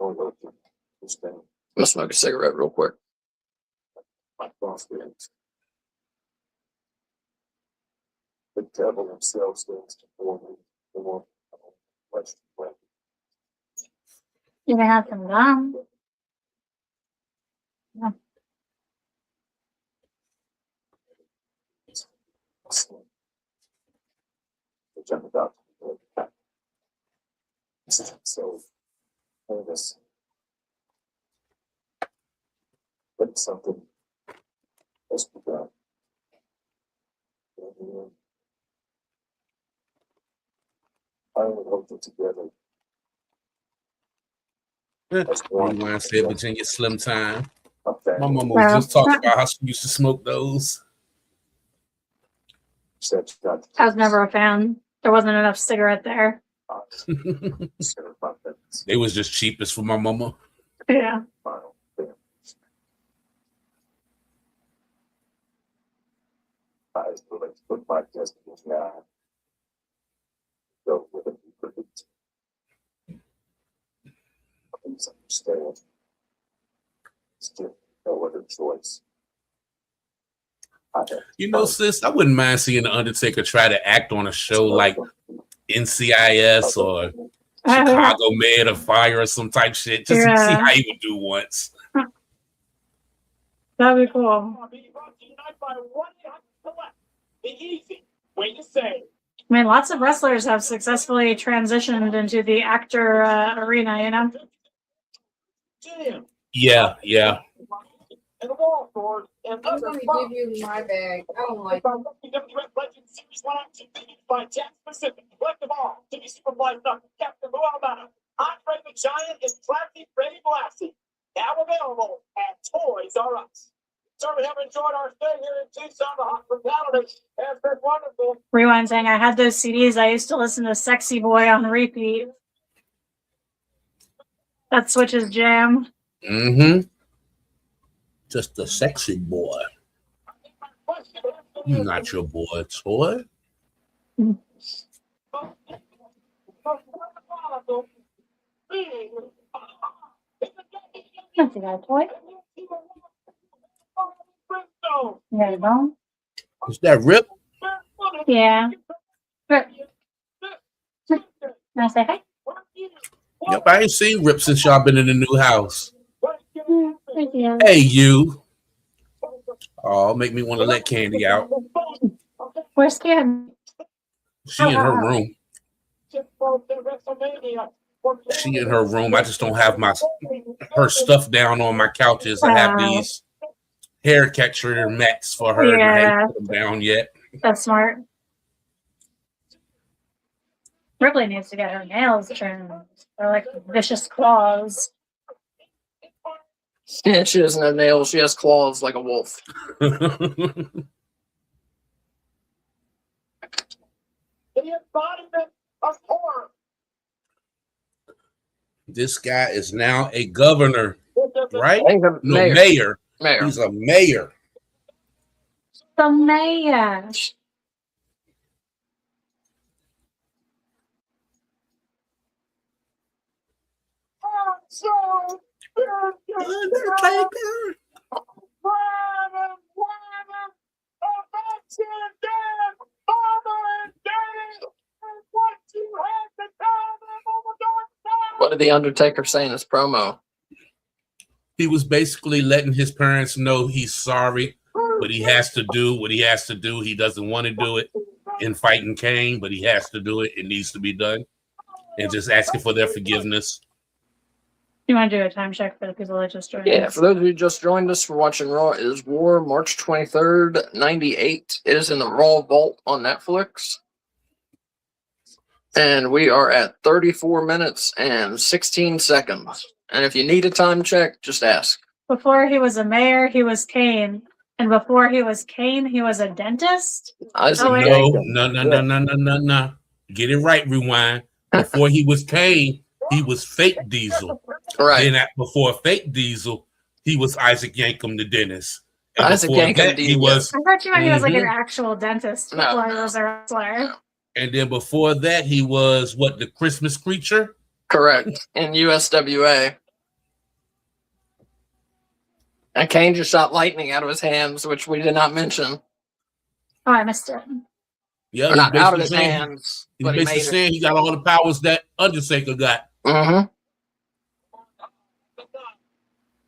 I'm gonna smoke a cigarette real quick. The devil himself stands before me. You can have some gum. Yeah. So, this, but something has begun. I would hold it together. Rewind said Virginia Slim Time. My mama was just talking about how she used to smoke those. I was never a fan. There wasn't enough cigarette there. They was just cheapest for my mama. Yeah. Still no other choice. You know, sis, I wouldn't mind seeing the Undertaker try to act on a show like NCIS or Chicago Med or Fire or some type shit, just to see how he would do once. That'd be cool. I mean, lots of wrestlers have successfully transitioned into the actor arena, you know? Yeah. I'm going to give you my bag. I don't like Now available at Toys R Us. So we have enjoyed our stay here in Tucson. The hospitality has been wonderful. Rewind saying, I had those CDs. I used to listen to Sexy Boy on repeat. That Switch's jam. Mm-hmm. Just a sexy boy. You're not your boy, toy. Don't see that toy. There you go. Is that Rip? Yeah. Rip. Can I say hi? Yep, I ain't seen Rip since y'all been in the new house. Hey, you. Oh, make me want to let Candy out. Where's Candy? She in her room. She in her room. I just don't have her stuff down on my couches. I have these hair catcher mats for her. And I haven't put them down yet. That's smart. Ripley needs to get her nails trimmed. They're like vicious claws. Yeah, she doesn't have nails. She has claws like a wolf. This guy is now a governor, right? No, mayor. He's a mayor. The mayor. Undertaker. What did the Undertaker say in his promo? He was basically letting his parents know he's sorry, but he has to do what he has to do. He doesn't want to do it in fighting Kane, but he has to do it. It needs to be done. And just asking for their forgiveness. You want to do a time check for the people that just joined us? Yeah, for those of you who just joined us for watching Raw is War, March 23rd, 98. It is in the Raw Vault on Netflix. And we are at 34 minutes and 16 seconds. And if you need a time check, just ask. Before he was a mayor, he was Kane. And before he was Kane, he was a dentist? No. Get it right, rewind. Before he was Kane, he was Fake Diesel. Right. Then before Fake Diesel, he was Isaac Yankem, the dentist. And Isaac Yankem, he was. I thought you meant he was like an actual dentist before he was a wrestler. And then before that, he was what, the Christmas creature? Correct. In USWA. And Kane just shot lightning out of his hands, which we did not mention. Oh, I missed it. Yeah, not out of his hands. He's basically saying he got all the powers that Undertaker got. Mm-hmm.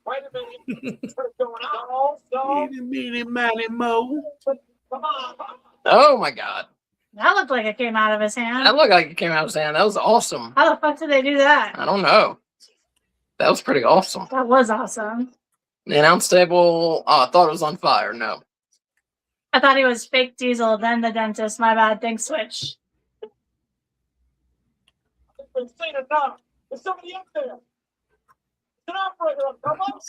Wait a minute. What's going on? Oh my God. That looked like it came out of his hand. That looked like it came out of his hand. That was awesome. How the fuck did they do that? I don't know. That was pretty awesome. That was awesome. The announce table thought it was on fire. No. I thought he was Fake Diesel, then the dentist. My bad. Thanks, Switch. We've seen enough. There's somebody up there. An operator up. Come on.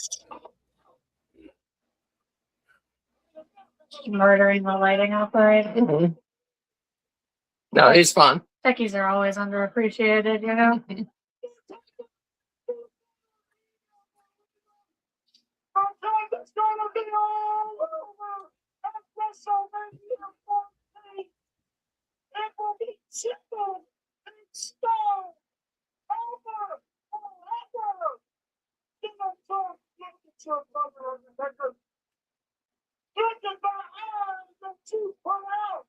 Murdering the lighting operator. Mm-hmm. No, he's fine. Techies are always underappreciated, you know? It's gonna be all over. At WrestleMania 14. It will be simple and stone. Over forever. You don't talk, look at your brother on the record. Look at my eyes that you put out.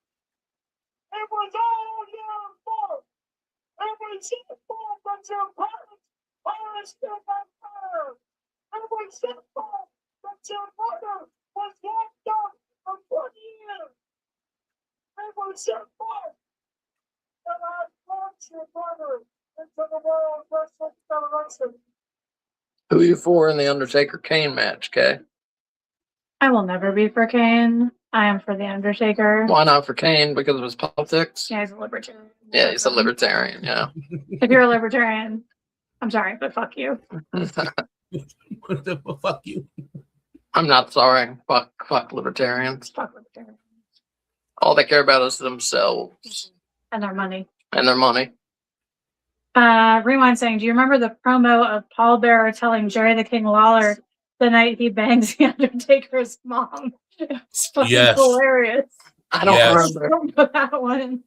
It was all your fault. It was your fault that your parents are still on fire. It was your fault that your mother was locked up for 1 year. It was your fault that I brought your brother into the World Wrestling Federation. Who are you for in the Undertaker Kane match, Kay? I will never be for Kane. I am for the Undertaker. Why not for Kane? Because of his politics? Yeah, he's a libertarian. Yeah, he's a libertarian, yeah. If you're a libertarian, I'm sorry, but fuck you. Fuck you. I'm not sorry. Fuck libertarians. Fuck libertarians. All they care about is themselves. And their money. And their money. Rewind saying, do you remember the promo of Paul Bearer telling Jerry the King Lawler the night he bangs the Undertaker's mom? It's fucking hilarious. I don't remember that one.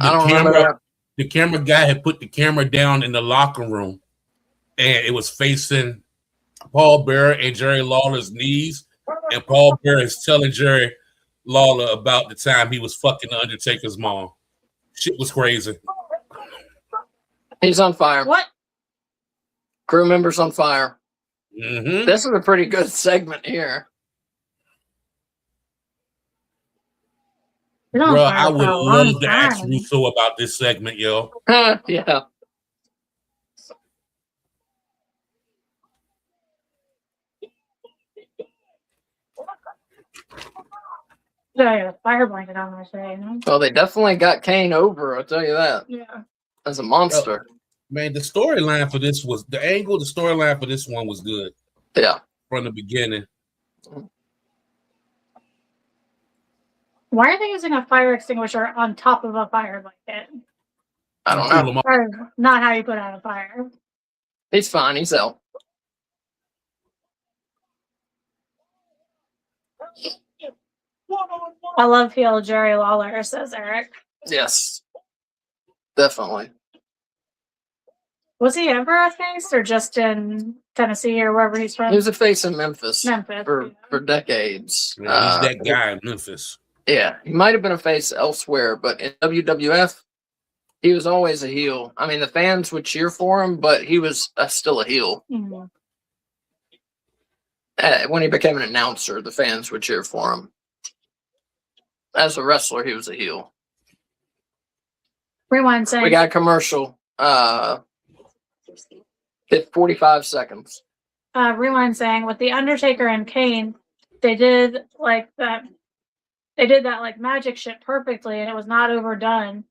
I don't remember that. The camera guy had put the camera down in the locker room, and it was facing Paul Bearer and Jerry Lawler's knees. And Paul Bearer is telling Jerry Lawler about the time he was fucking the Undertaker's mom. Shit was crazy. He's on fire. What? Crew members on fire. Mm-hmm. This is a pretty good segment here. Bro, I would love to ask Russo about this segment, yo. Yeah. Yeah, fire blanket on my say. Well, they definitely got Kane over, I'll tell you that. Yeah. As a monster. Man, the storyline for this was the storyline for this one was good. Yeah. From the beginning. Why are they using a fire extinguisher on top of a fire blanket? I don't know. That is not how you put out a fire. He's fine. He's out. I love heel Jerry Lawler, says Eric. Yes. Definitely. Was he ever a face or just in Tennessee or wherever he's from? He was a face in Memphis. Memphis. For decades. Yeah, he's that guy in Memphis. Yeah. He might have been a face elsewhere, but in WWF, he was always a heel. I mean, the fans would cheer for him, but he was still a heel. Mm-hmm. When he became an announcer, the fans would cheer for him. As a wrestler, he was a heel. Rewind saying. We got a commercial. 45 seconds. Rewind saying with The Undertaker and Kane, they did like that. They did that like magic shit perfectly, and it was not overdone.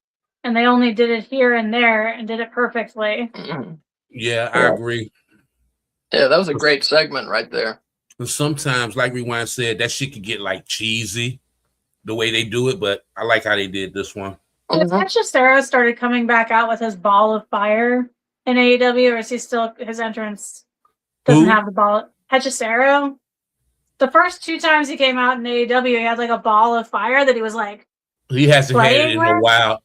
And they only did it here and there and did it perfectly. Mm-hmm. Yeah, I agree. Yeah, that was a great segment right there. And sometimes, like Rewind said, that shit could get like cheesy the way they do it, but I like how they did this one. Hechicero started coming back out with his ball of fire in AEW, or is he still his entrance doesn't have the ball? Hechicero. The first 2 times he came out in AEW, he had like a ball of fire that he was like. He hasn't had it in a while.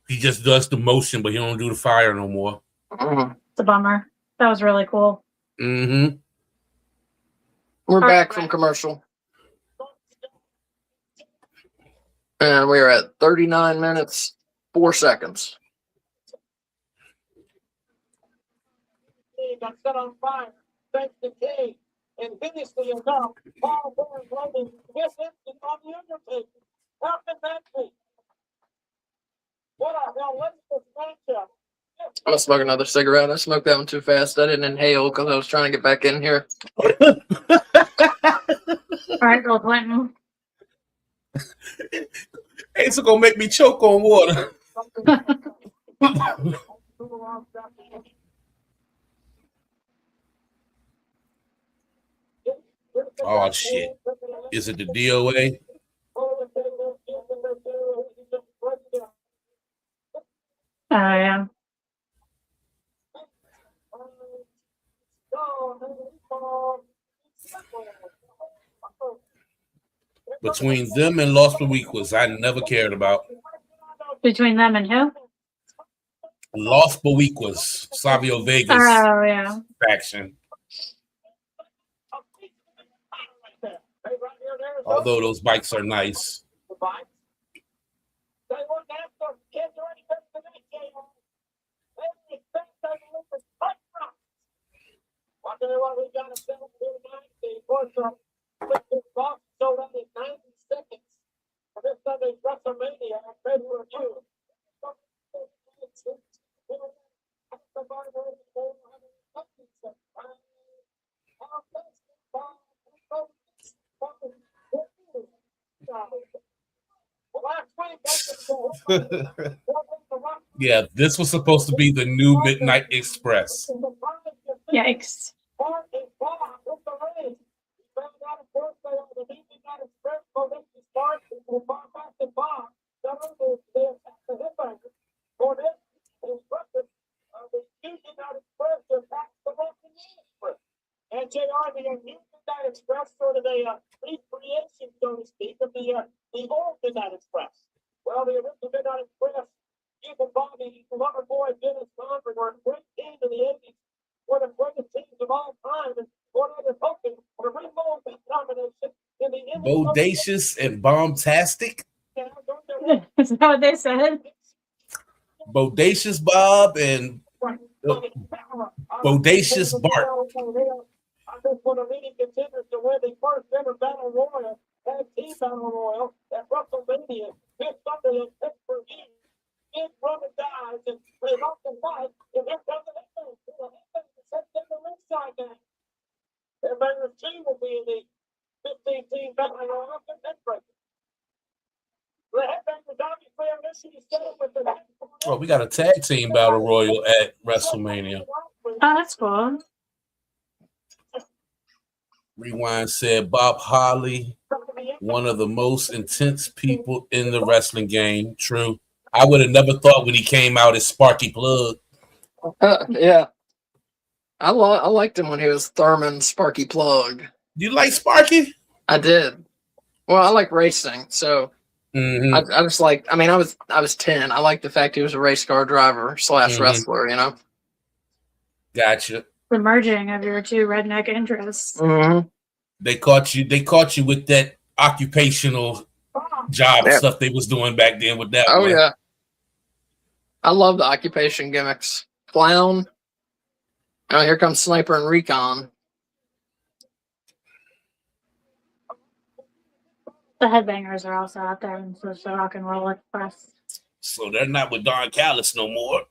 He just does the motion, but he don't do the fire no more. It's a bummer. That was really cool. Mm-hmm. We're back from commercial. And we are at 39 minutes, 4 seconds. He got set on fire. Thanks to Kane. And finished enough, Paul Bear's loading this instant on the Undertaker. How can that be? What a hellacious matchup. I'm gonna smoke another cigarette. I smoked that one too fast. I didn't inhale because I was trying to get back in here. All right, Bill Clinton. It's gonna make me choke on water. Oh shit! Is it the DOA? Oh yeah. Between them and Los Boricuas, I never cared about. Between them and who? Los Boricuas, Savio Vegas faction. Although those bikes are nice. Sold out in 90 seconds for this Sunday's WrestleMania on February 2. Yeah, this was supposed to be the new Midnight Express. Yikes. And JR, the new Midnight Express, sort of a recreation, so to speak, of the old Midnight Express. Well, the original Midnight Express, even Bobby, Lover Boy, Dennis Conford were a great team in the 80s, one of the greatest teams of all time, and one of the hoping for a remote domination in the Bodacious and Bombtastic. Is that what they said? Bodacious Bob and Bodacious Bart. contenders for the leading contenders to win the first ever Battle Royal, Tag Team Battle Royal at WrestleMania, this Sunday in Pittsburgh. In rubber dies and they lost the fight, and here comes the headband. The headband sets them the ringside now. Their members team will be in the 15-team Battle Royal in Pittsburgh. The headband was obviously on this. He set up with the head. Oh, we got a tag team battle royal at WrestleMania. Oh, that's cool. Rewind said Bob Holly, one of the most intense people in the wrestling game. True. I would have never thought when he came out as Sparky Plug. Yeah. I liked him when he was Thurman Sparky Plug. You like Sparky? I did. Well, I like racing, so I just like. I mean, I was 10. I liked the fact he was a race car driver / wrestler. You know. Gotcha. The merging of your two redneck interests. Mm-hmm. They caught you with that occupational job stuff they was doing back then with that. Oh one. yeah. I love the occupation gimmicks. Clown. Oh, here comes Sniper and Recon. The headbangers are also out there in the Rock and Roll Express. So they're not with Don Callis no more.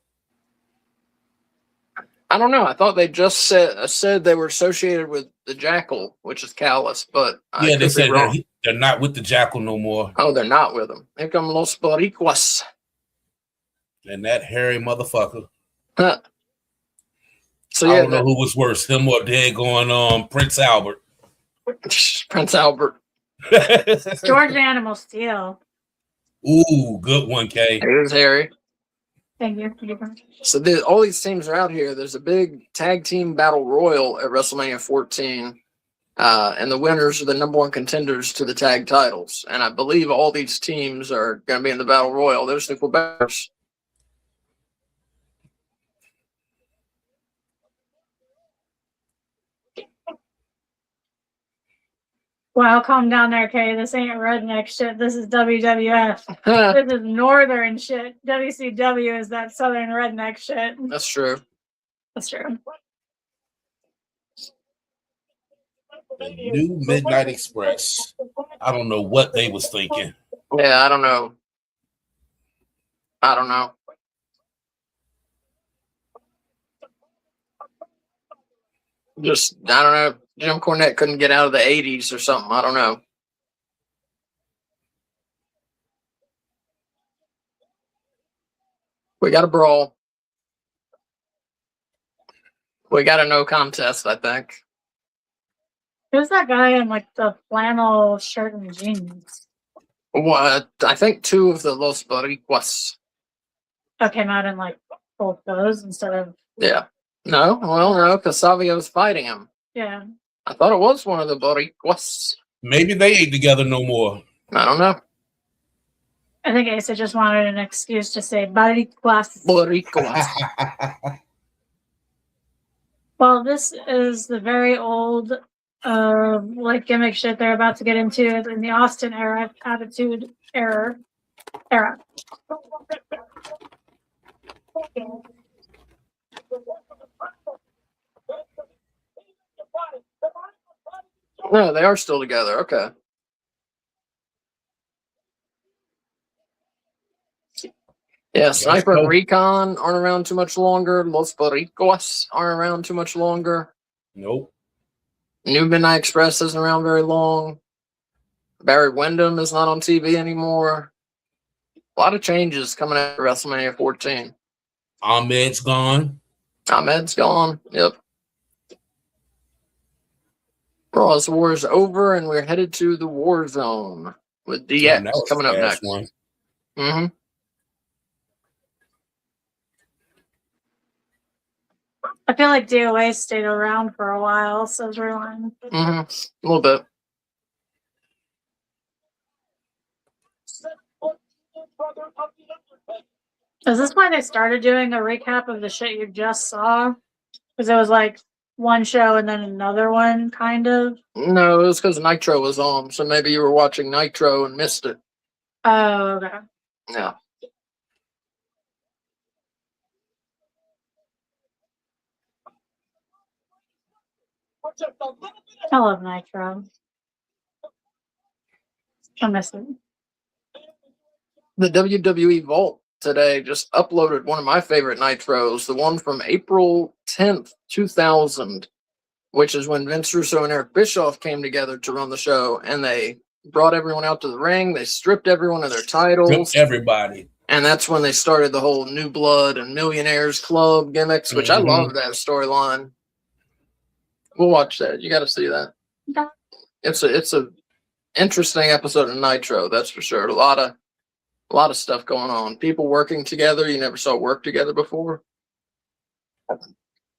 I don't know. I thought they just said they were associated with the Jackal, which is Callis, but yeah, they said they're not with the Jackal no more. Oh, they're not with him. Here come Los Boricuas. And that hairy motherfucker. Huh. So I don't know who was worse, him or daggone Prince Albert. Prince Albert. George Animal Steel. Ooh, good one, Kay. Here's Harry. Thank you. So all these teams are out here. There's a big tag team battle royal at WrestleMania 14. And the winners are the #1 contenders to the tag titles. And I believe all these teams are going to be in the battle royal. There's the Quebecers. Wow, calm down there, Kay. This ain't redneck shit. This is WWF. This is northern shit. WCW is that southern redneck shit. That's true. That's true. The New Midnight Express. I don't know what they was thinking. Yeah, I don't know. Just, I don't know. Jim Cornette couldn't get out of the 80s or something. I don't know. We got a brawl. We got a no contest, I think. Who's that guy in like the flannel shirt and jeans? What? I think 2 of the Los Boricuas. Came out in like full clothes instead of. Yeah. No, well, no, because Savio's fighting him. Yeah. I thought it was one of the Boricuas. Maybe they ain't together no more. I don't know. I think Asa just wanted an excuse to say Boricuas. Boricuas. Well, this is the very old like gimmick shit they're about to get into in the Austin era, Attitude era. No, they are still together. Okay. Yeah, Sniper and Recon aren't around too much longer. Los Boricuas aren't around too much longer. Nope. New Midnight Express isn't around very long. Barry Windham is not on TV anymore. A lot of changes coming after WrestleMania 14. Ahmed's gone. Ahmed's gone. Yep. Raw's War is over, and we're headed to the War Zone with DX coming up next. Mm-hmm. I feel like DOA stayed around for a while, says Rewind. Mm-hmm. A little bit. Is this why they started doing a recap of the shit you just saw? Because it was like one show and then another one, kind of? No, it was because Nitro was on, so maybe you were watching Nitro and missed it. Oh, okay. Yeah. I love Nitro. I miss it. The WWE Vault today just uploaded one of my favorite Nitros, the one from April 10th, 2000, which is when Vince Russo and Eric Bischoff came together to run the show, and they brought everyone out to the ring. They stripped everyone of their titles. Everybody. And that's when they started the whole New Blood and Millionaires Club gimmicks, which I love that storyline. We'll watch that. You got to see that. Okay. It's a interesting episode of Nitro, that's for sure. A lot of stuff going on. People working together you never saw work together before.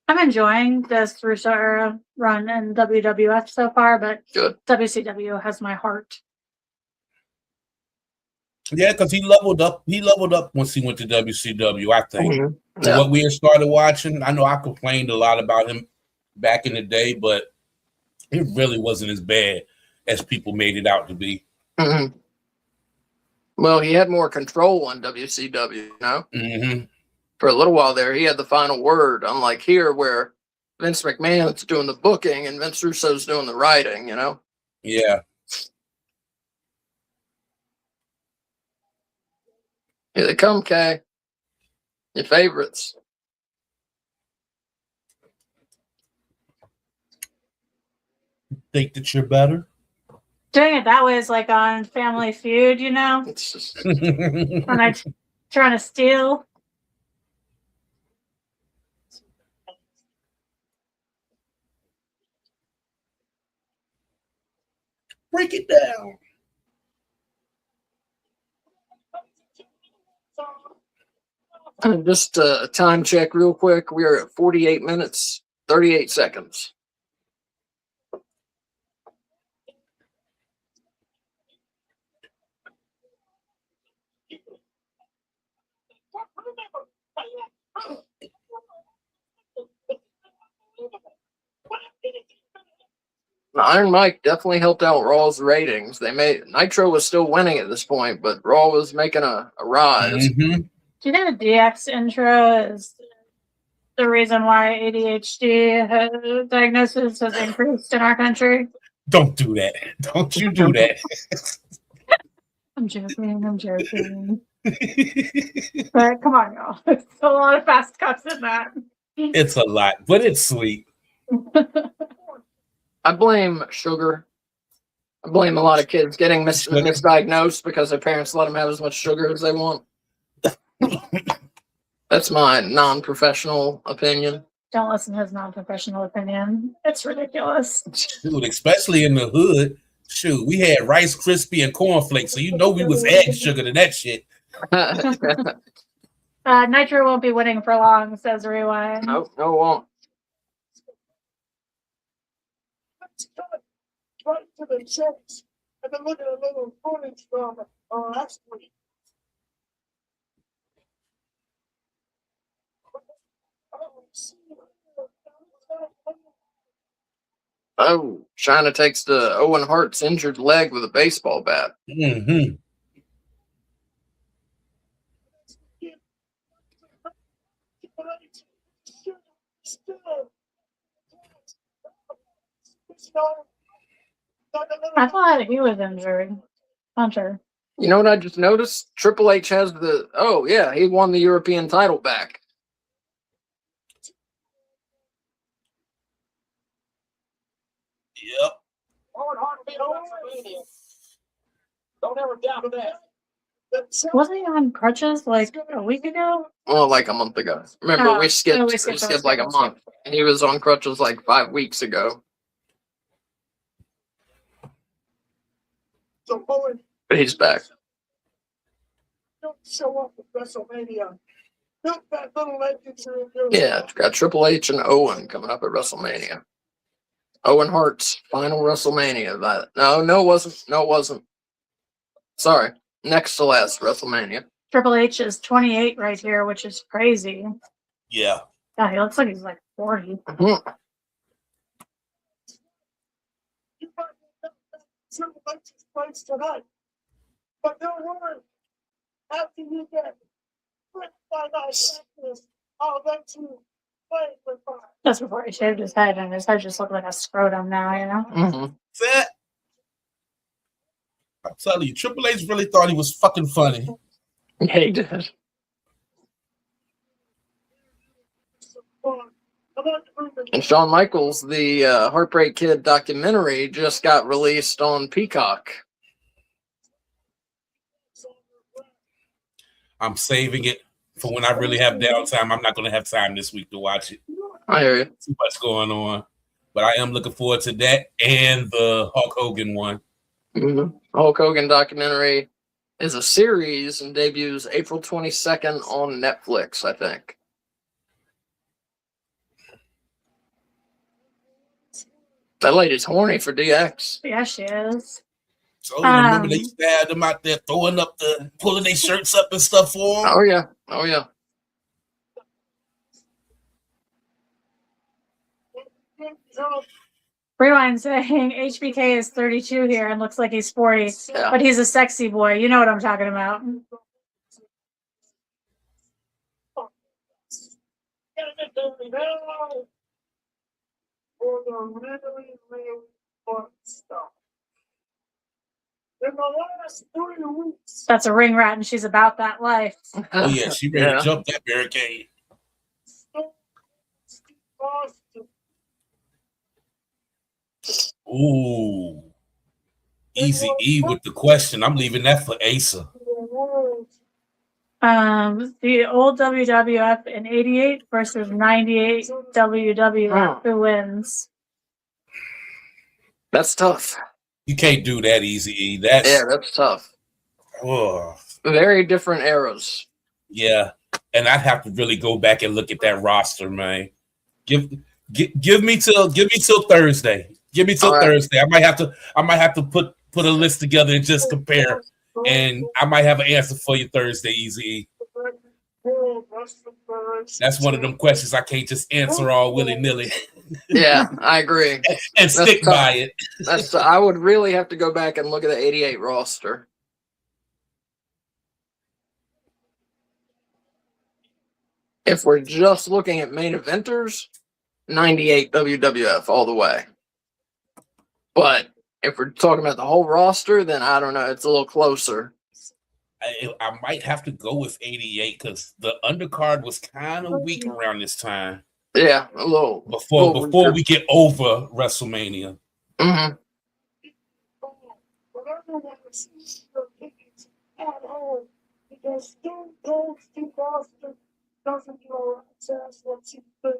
I'm enjoying this Russo era run in WWF so far, but Good. WCW has my heart. Yeah, because he leveled up. He leveled up once he went to WCW, I think. Mm-hmm. Yeah. What we had started watching, I know I complained a lot about him back in the day, but it really wasn't as bad as people made it out to be. Mm-hmm. Well, he had more control on WCW, you know? Mm-hmm. For a little while there, he had the final word, unlike here where Vince McMahon's doing the booking and Vince Russo's doing the writing, you know? Yeah. Here they come, Kay. Your favorites. Think that you're better? Doing it that way is like on Family Feud, you know? It's just When I'm trying to steal. Break it down. just a time check real quick. We are at 48 minutes, 38 seconds. Iron Mike definitely helped out Raw's ratings. They made Nitro was still winning at this point, but Raw was making a rise. Mm-hmm. Do you think the DX intro is the reason why ADHD diagnosis has increased in our country? Don't do that. Don't you do that. I'm joking. But come on, y'all. It's a lot of fast cuts in that. It's a lot, but it's sweet. I blame sugar. I blame a lot of kids getting misdiagnosed because their parents let them have as much sugar as they want. That's my non-professional opinion. Don't listen to his non-professional opinion. It's ridiculous. Dude, especially in the hood. Shoot, we had Rice Krispie and cornflakes, so you know we was adding sugar to that shit. Nitro won't be winning for long, says Rewind. No, it won't. Right to the chase, and then look at a little footage from last week. Oh, China takes the Owen Hart's injured leg with a baseball bat. Mm-hmm. I thought he was injured. Hunter. You know what I just noticed? Triple H has the... Oh, yeah, he won the European title back. Yep. Don't ever doubt that. Wasn't he on crutches like a week ago? Well, like a month ago. Remember, we skipped like a month. And he was on crutches like 5 weeks ago. So Owen, But he's back. don't show up at WrestleMania. Built that little legendary. Yeah, it's got Triple H and Owen coming up at WrestleMania. Owen Hart's final WrestleMania. No, it wasn't. No, it wasn't. Sorry. Next to last WrestleMania. Triple H is 28 right here, which is crazy. Yeah. Yeah, he looks like he's like 40. Mm-hmm. You might have Triple H's place tonight. But don't worry. After you get pricked by that sickness, I'll let you That's before he shaved his head, and his head just looked like a scrotum now, you know? Mm-hmm. That, I'm telling you, Triple H really thought he was fucking funny. Yeah, he did. And Shawn Michaels, the Heartbreak Kid documentary, just got released on Peacock. I'm saving it for when I really have downtime. I'm not going to have time this week to watch it. I hear you. Too much going on. But I am looking forward to that and the Hulk Hogan one. Mm-hmm. Hulk Hogan documentary is a series and debuts April 22nd on Netflix, I think. That lady's horny for DX. Yeah, she is. So remember they stabbed them out there pulling their shirts up and stuff for them? Oh, yeah. Oh, yeah. Rewind saying HBK is 32 here and looks like he's 40, Yeah. but he's a sexy boy. You know what I'm talking about. For the really, really fun stuff. In the last 3 weeks, That's a ring rat, and she's about that life. Oh, yeah, she ready to jump that barricade. Ooh. Easy E with the question. I'm leaving that for Asa. The old WWF in 88 versus 98 WWF. Who wins? That's tough. You can't do that, Easy E. That's tough. Oh. Very different eras. Yeah. And I'd have to really go back and look at that roster, man. Give me till Thursday. Give me till Thursday. I might have to put a list together and just compare. And I might have an answer for you Thursday, Easy. That's one of them questions I can't just answer all willy-nilly. Yeah, I agree. and stick by it. I would really have to go back and look at the 88 roster. If we're just looking at main eventers, 98 WWF all the way. But if we're talking about the whole roster, then I don't know. It's a little closer. I might have to go with 88 because the undercard was kind of weak around this time. Yeah, a little. Before we get over WrestleMania. Mm-hmm. Because Stone Cold Steve Austin doesn't know access what she thinks.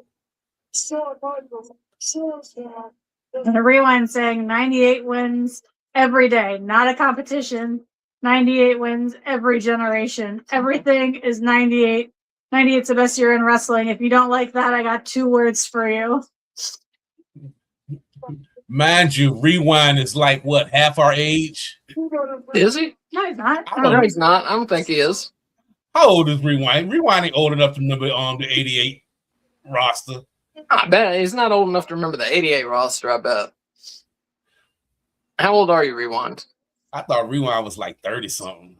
Shawn Michaels shows that. And the rewind saying 98 wins every day, not a competition. 98 wins every generation. Everything is 98. 98's the best year in wrestling. If you don't like that, I got 2 words for you. Mind you, Rewind is like what, half our age? Is he? No, he's not. No, he's not. I don't think he is. How old is Rewind? Rewind ain't old enough to remember the 88 roster. I bet he's not old enough to remember the 88 roster, I bet. How old are you, Rewind? I thought Rewind was like 30-something.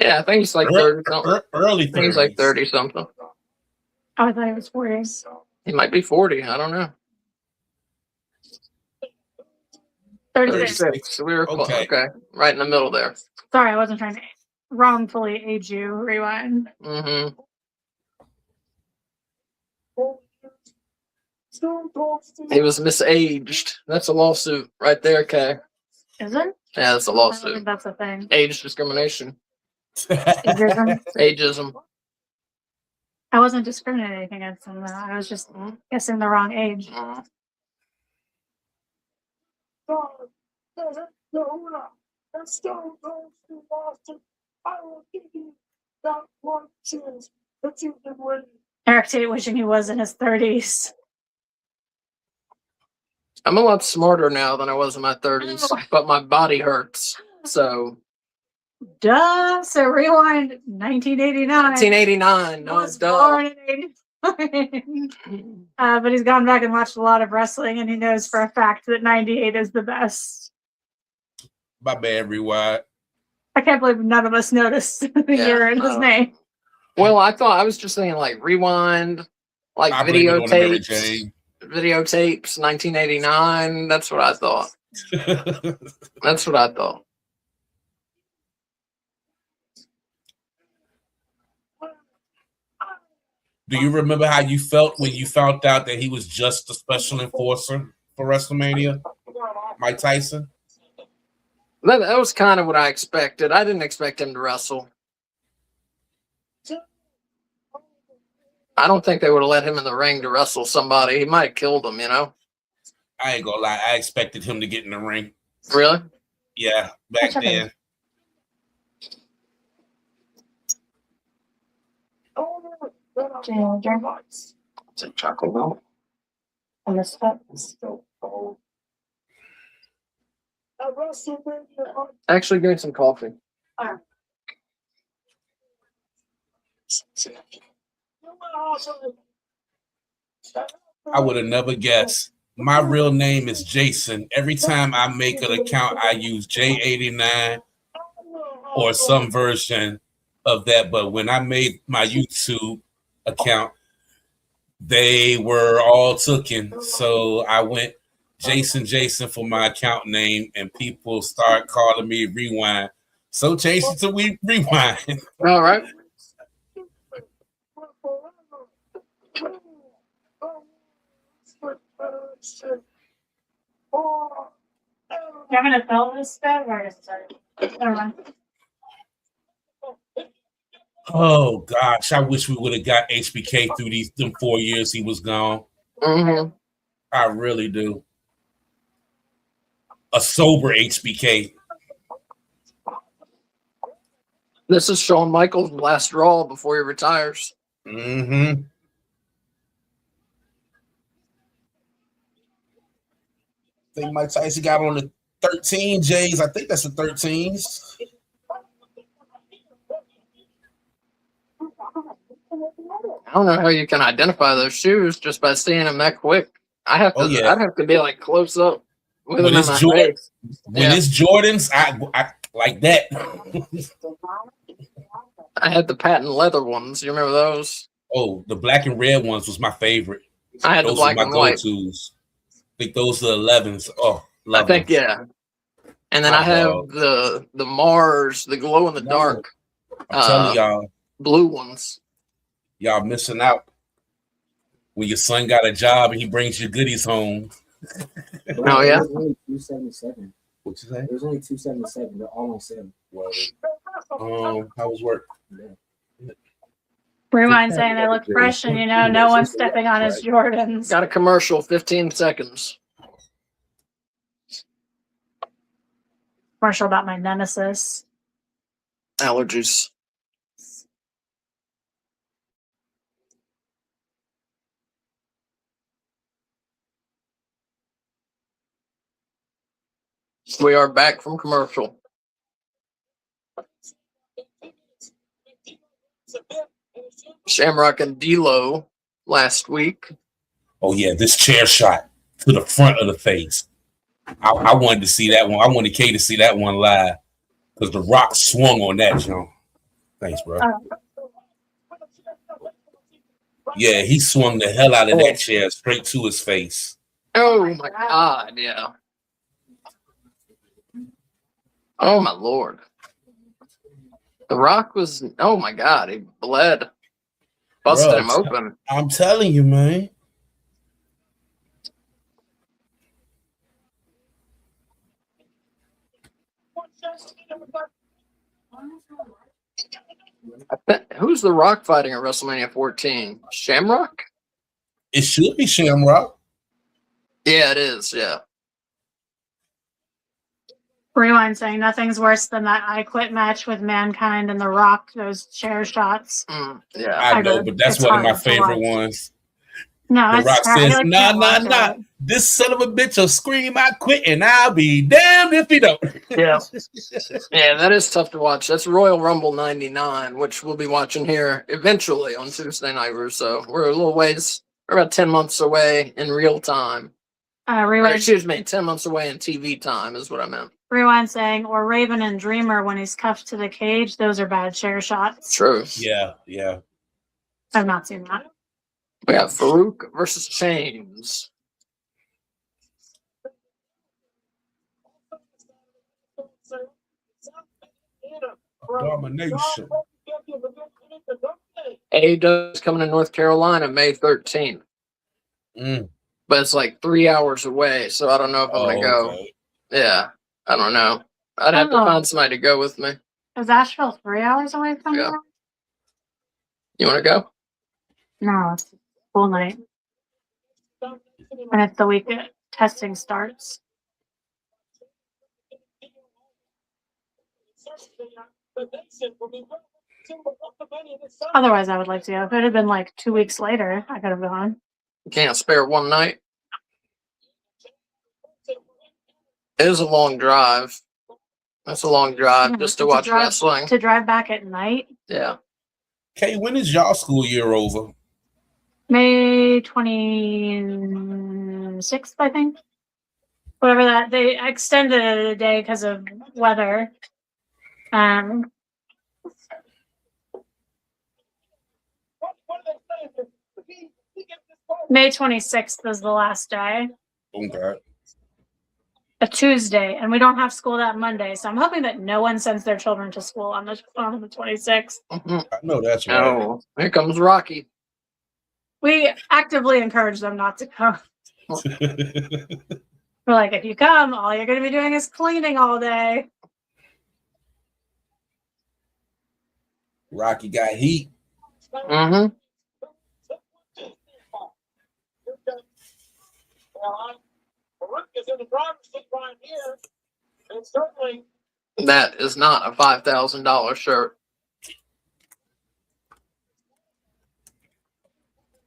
Yeah, I think he's like 30-something. Early 30s. He's like 30-something. Oh, I thought he was 40. He might be 40. I don't know. 36. We were close. Okay. Right in the middle there. Sorry, I wasn't trying to wrongfully age you. Rewind. Mm-hmm. He was misaged. That's a lawsuit right there, Kay. Is it? Yeah, that's a I don't lawsuit. think that's a thing. Age discrimination. Ageism. Ageism. I wasn't discriminating against him, though. I was just guessing the wrong age. Eric Tate wishing he was in his 30s. I'm a lot smarter now than I was in my 30s, but my body hurts. So. Duh. So rewind 1989. 1989. No, it's born in 89. But he's gone back and watched a lot of wrestling, and he knows for a fact that 98 is the best. My bad, Rewind. I can't believe none of us noticed the year in his name. Well, I was just thinking like Rewind Like I blame it on the Mary videotapes, Jane. 1989. That's what I thought. That's what I thought. Do you remember how you felt when you found out that he was just a special enforcer for WrestleMania? Mike Tyson? That was kind of what I expected. I didn't expect him to wrestle. I don't think they would have let him in the ring to wrestle somebody. He might have killed him, you know? I ain't gonna lie. I expected him to get in the ring. Really? Yeah, back then. Take chocolate milk. On the spot. Actually, give me some coffee. I would have never guessed. My real name is Jason. Every time I make an account, I use J89 or some version of that. But when I made my YouTube account, they were all taken. So I went Jason for my account name, and people start calling me Rewind. So change it to Rewind. All right. You're gonna film this stuff or just never mind. Oh gosh, I wish we would have got HBK through them 4 years he was gone. Mm-hmm. I really do. A sober HBK. This is Shawn Michaels' last Raw before he retires. Mm-hmm. I think Mike Tyson got on the 13 J's. I think that's the 13s. I don't know how you can identify those shoes just by seeing them that quick. I'd have to be like close up with them in my face. When it's Jordans, I like that. I had the patent leather ones. You remember those? Oh, the black and red ones was my favorite. I had those the black were my and white. go-tos. I think those are the 11s. Oh, I think them. Yeah. And then I have the Mars, the glow in the dark. I'm telling y'all, blue ones. Y'all missing out when your son got a job and he brings you goodies home. Oh yeah. It was only $277. What you say? It was only $277. They're all on sale. How was work? Yeah. Rewind saying they look fresh and no one's stepping on his Jordans. Got a commercial, 15 seconds. Commercial about my nemesis. Allergies. We are back from commercial. Shamrock and D'Lo last week. Oh yeah, this chair shot to the front of the face. I wanted to see that one. I wanted Kay to see that one live because The Rock swung on that, John. Thanks, bro. Yeah, he swung the hell out of that chair straight to his face. Oh my God, yeah. Oh my Lord. The Rock was, oh my God, he bled. Busted him open. I'm telling you, man. Who's The Rock fighting at WrestleMania 14? Shamrock? It should be Shamrock. Yeah, it is. Yeah. Rewind saying nothing's worse than that I Quit match with Mankind and The Rock, those chair shots. Yeah. I know, but that's one of my favorite ones. No, The Rock says, nah. This son of a bitch will scream, I quit, and I'll be damned if he don't. Yeah. Yeah, that is tough to watch. That's Royal Rumble 99, which we'll be watching here eventually on Tuesday Night Russo. We're a little ways, we're about 10 months away in real time. Excuse me, 10 months away in TV time is what I meant. Rewind saying, or Raven and Dreamer when he's cuffed to the cage. Those are bad chair shots. True. Yeah. I've not seen that. We got Farouk versus Chains. Domination. AEW is coming to North Carolina May 13th. But it's like 3 hours away, so I don't know if I'm going to go. Okay. Yeah, I don't know. I'd have to find somebody to go with me. Is Asheville 3 hours away from Yeah. you? You want to go? No, it's full night. And it's the week that testing starts. Otherwise, I would like to go. If it had been like 2 weeks later, I could have gone. You can't spare one night? It is a long drive. That's a long drive just to watch wrestling. To drive back at night? Yeah. Okay, when is y'all school year over? May 26th, I think. Whatever that. They extended it a day because of weather. May 26th is the last day. Okay. A Tuesday, and we don't have school that Monday, so I'm hoping that no one sends their children to school on the 26th. Mm-hmm. I know that's right. Oh, here comes Rocky. We actively encourage them not to come. We're like, if you come, all you're going to be doing is cleaning all day. Rocky got heat. Mm-hmm. That is not a $5,000 shirt.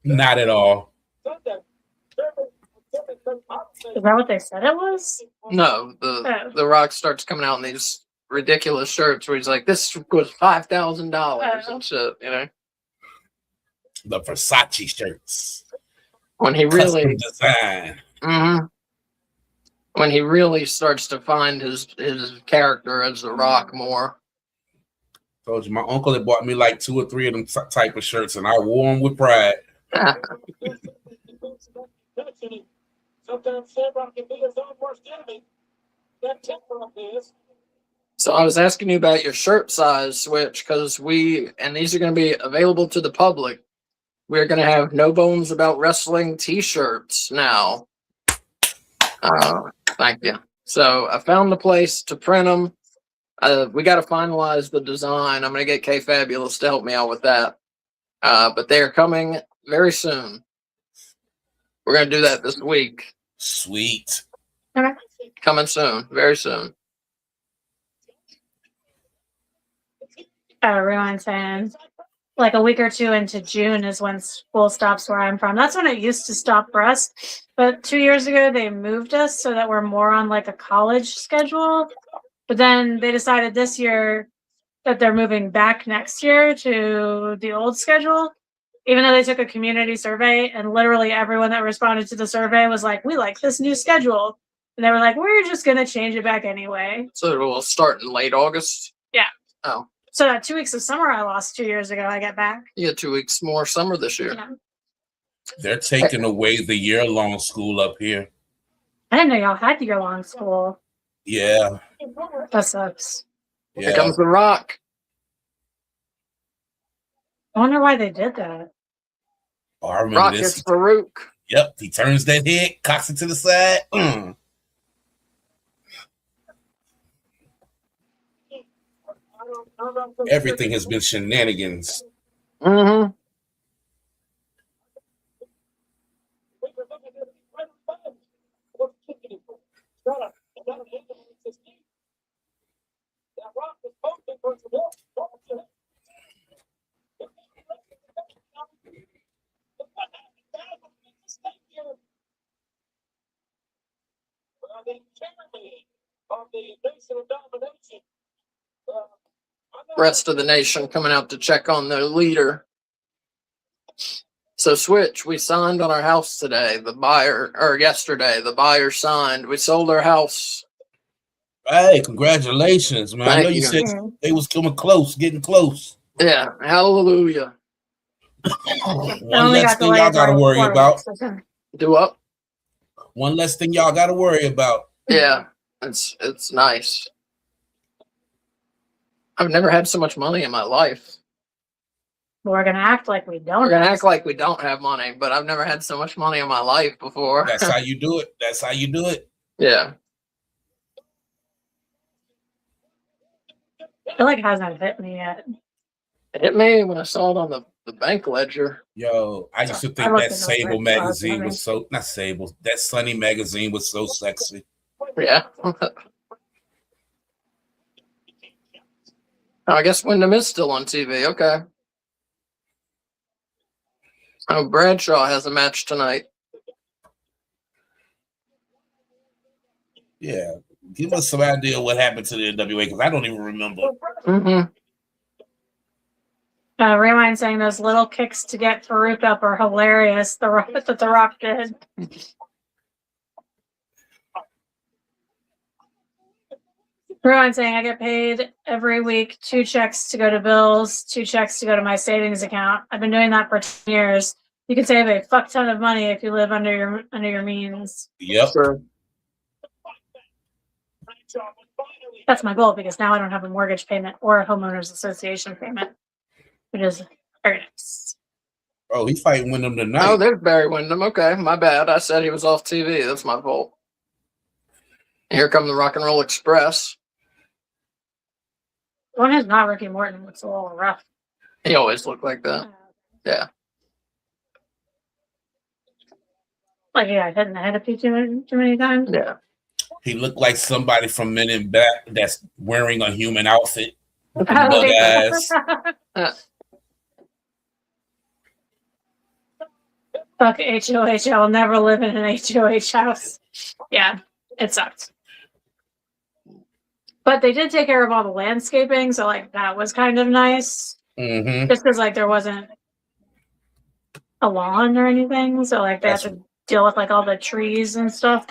Not at all. Is that what they said it was? No, the Rock starts coming out in these ridiculous shirts where he's like, "This was $5,000 and shit," you know. The Versace shirts. When he really design. Mm-hmm. When he really starts to find his character as the Rock more. Told you, my uncle had bought me like 2 or 3 of them type of shirts, and I wore them with pride. So I was asking you about your shirt size, Switch, because these are going to be available to the public. We're going to have No Bones About Wrestling t-shirts now. Thank you. So I found the place to print them. We got to finalize the design. I'm going to get K Fabulous to help me out with that. But they're coming very soon. We're going to do that this week. Sweet. Okay. Coming soon. Very soon. Everyone's saying like a week or two into June is when school stops where I'm from. That's when it used to stop for us. But 2 years ago, they moved us so that we're more on like a college schedule. But then they decided this year that they're moving back next year to the old schedule, even though they took a community survey and literally everyone that responded to the survey was like, we like this new schedule. And they were like, we're just going to change it back anyway. So it will start in late August? Yeah. Oh. So that 2 weeks of summer I lost 2 years ago, I get back. You get 2 weeks more summer this year. Yeah. They're taking away the year-long school up here. I didn't know y'all had year-long school. Yeah. That sucks. Yeah. Here comes the Rock. I wonder why they did that. Oh, I remember Rock this. is Farouk. Yep. He turns that head, cocks it to the side. Everything has been shenanigans. Mm-hmm. Rest of the nation coming out to check on their leader. So Switch, we signed on our house today. Yesterday, the buyer signed. We sold our house. Hey, congratulations, man. I know you said they was coming close, getting close. Yeah, hallelujah. One less thing y'all got to worry about. Do up. One less thing y'all got to worry about. Yeah, it's nice. I've never had so much money in my life. We're gonna act like we don't. We're gonna act like we don't have money, but I've never had so much money in my life before. That's how you do it. That's how you do it. Yeah. I feel like it hasn't hit me yet. It hit me when I saw it on the bank ledger. Yo, I used to think that Sable magazine was so, not Sable, that Sunny magazine was so sexy. Yeah. I guess Wyndham is still on TV. Okay. Oh, Bradshaw has a match tonight. Yeah. Give us some idea what happened to the NWA, because I don't even remember. Mm-hmm. Remind saying those little kicks to get Farouk up are hilarious. The Rock that the Rock did. Remind saying I get paid every week 2 checks to go to bills, 2 checks to go to my savings account. I've been doing that for 10 years. You can save a fuck ton of money if you live under your means. Yep. Sure. That's my goal, because now I don't have a mortgage payment or a homeowners association payment, which is very nice. Oh, he's fighting Wyndham tonight. Oh, there's Barry Windham. Okay, my bad. I said he was off TV. That's my fault. Here come the Rock and Roll Express. One is not Ricky Morton. Looks a little rough. He always looked like that. Yeah. Like he got hit in the head a few too many times. Yeah. He looked like somebody from Men in Black that's wearing a human outfit. Bug yeah. ass. Fuck HOH. I'll never live in an HOH house. Yeah, it sucked. But they did take care of all the landscaping, so like that was kind of nice. Mm-hmm. Just because like there wasn't a lawn or anything, so like they had to deal with like all the trees and stuff.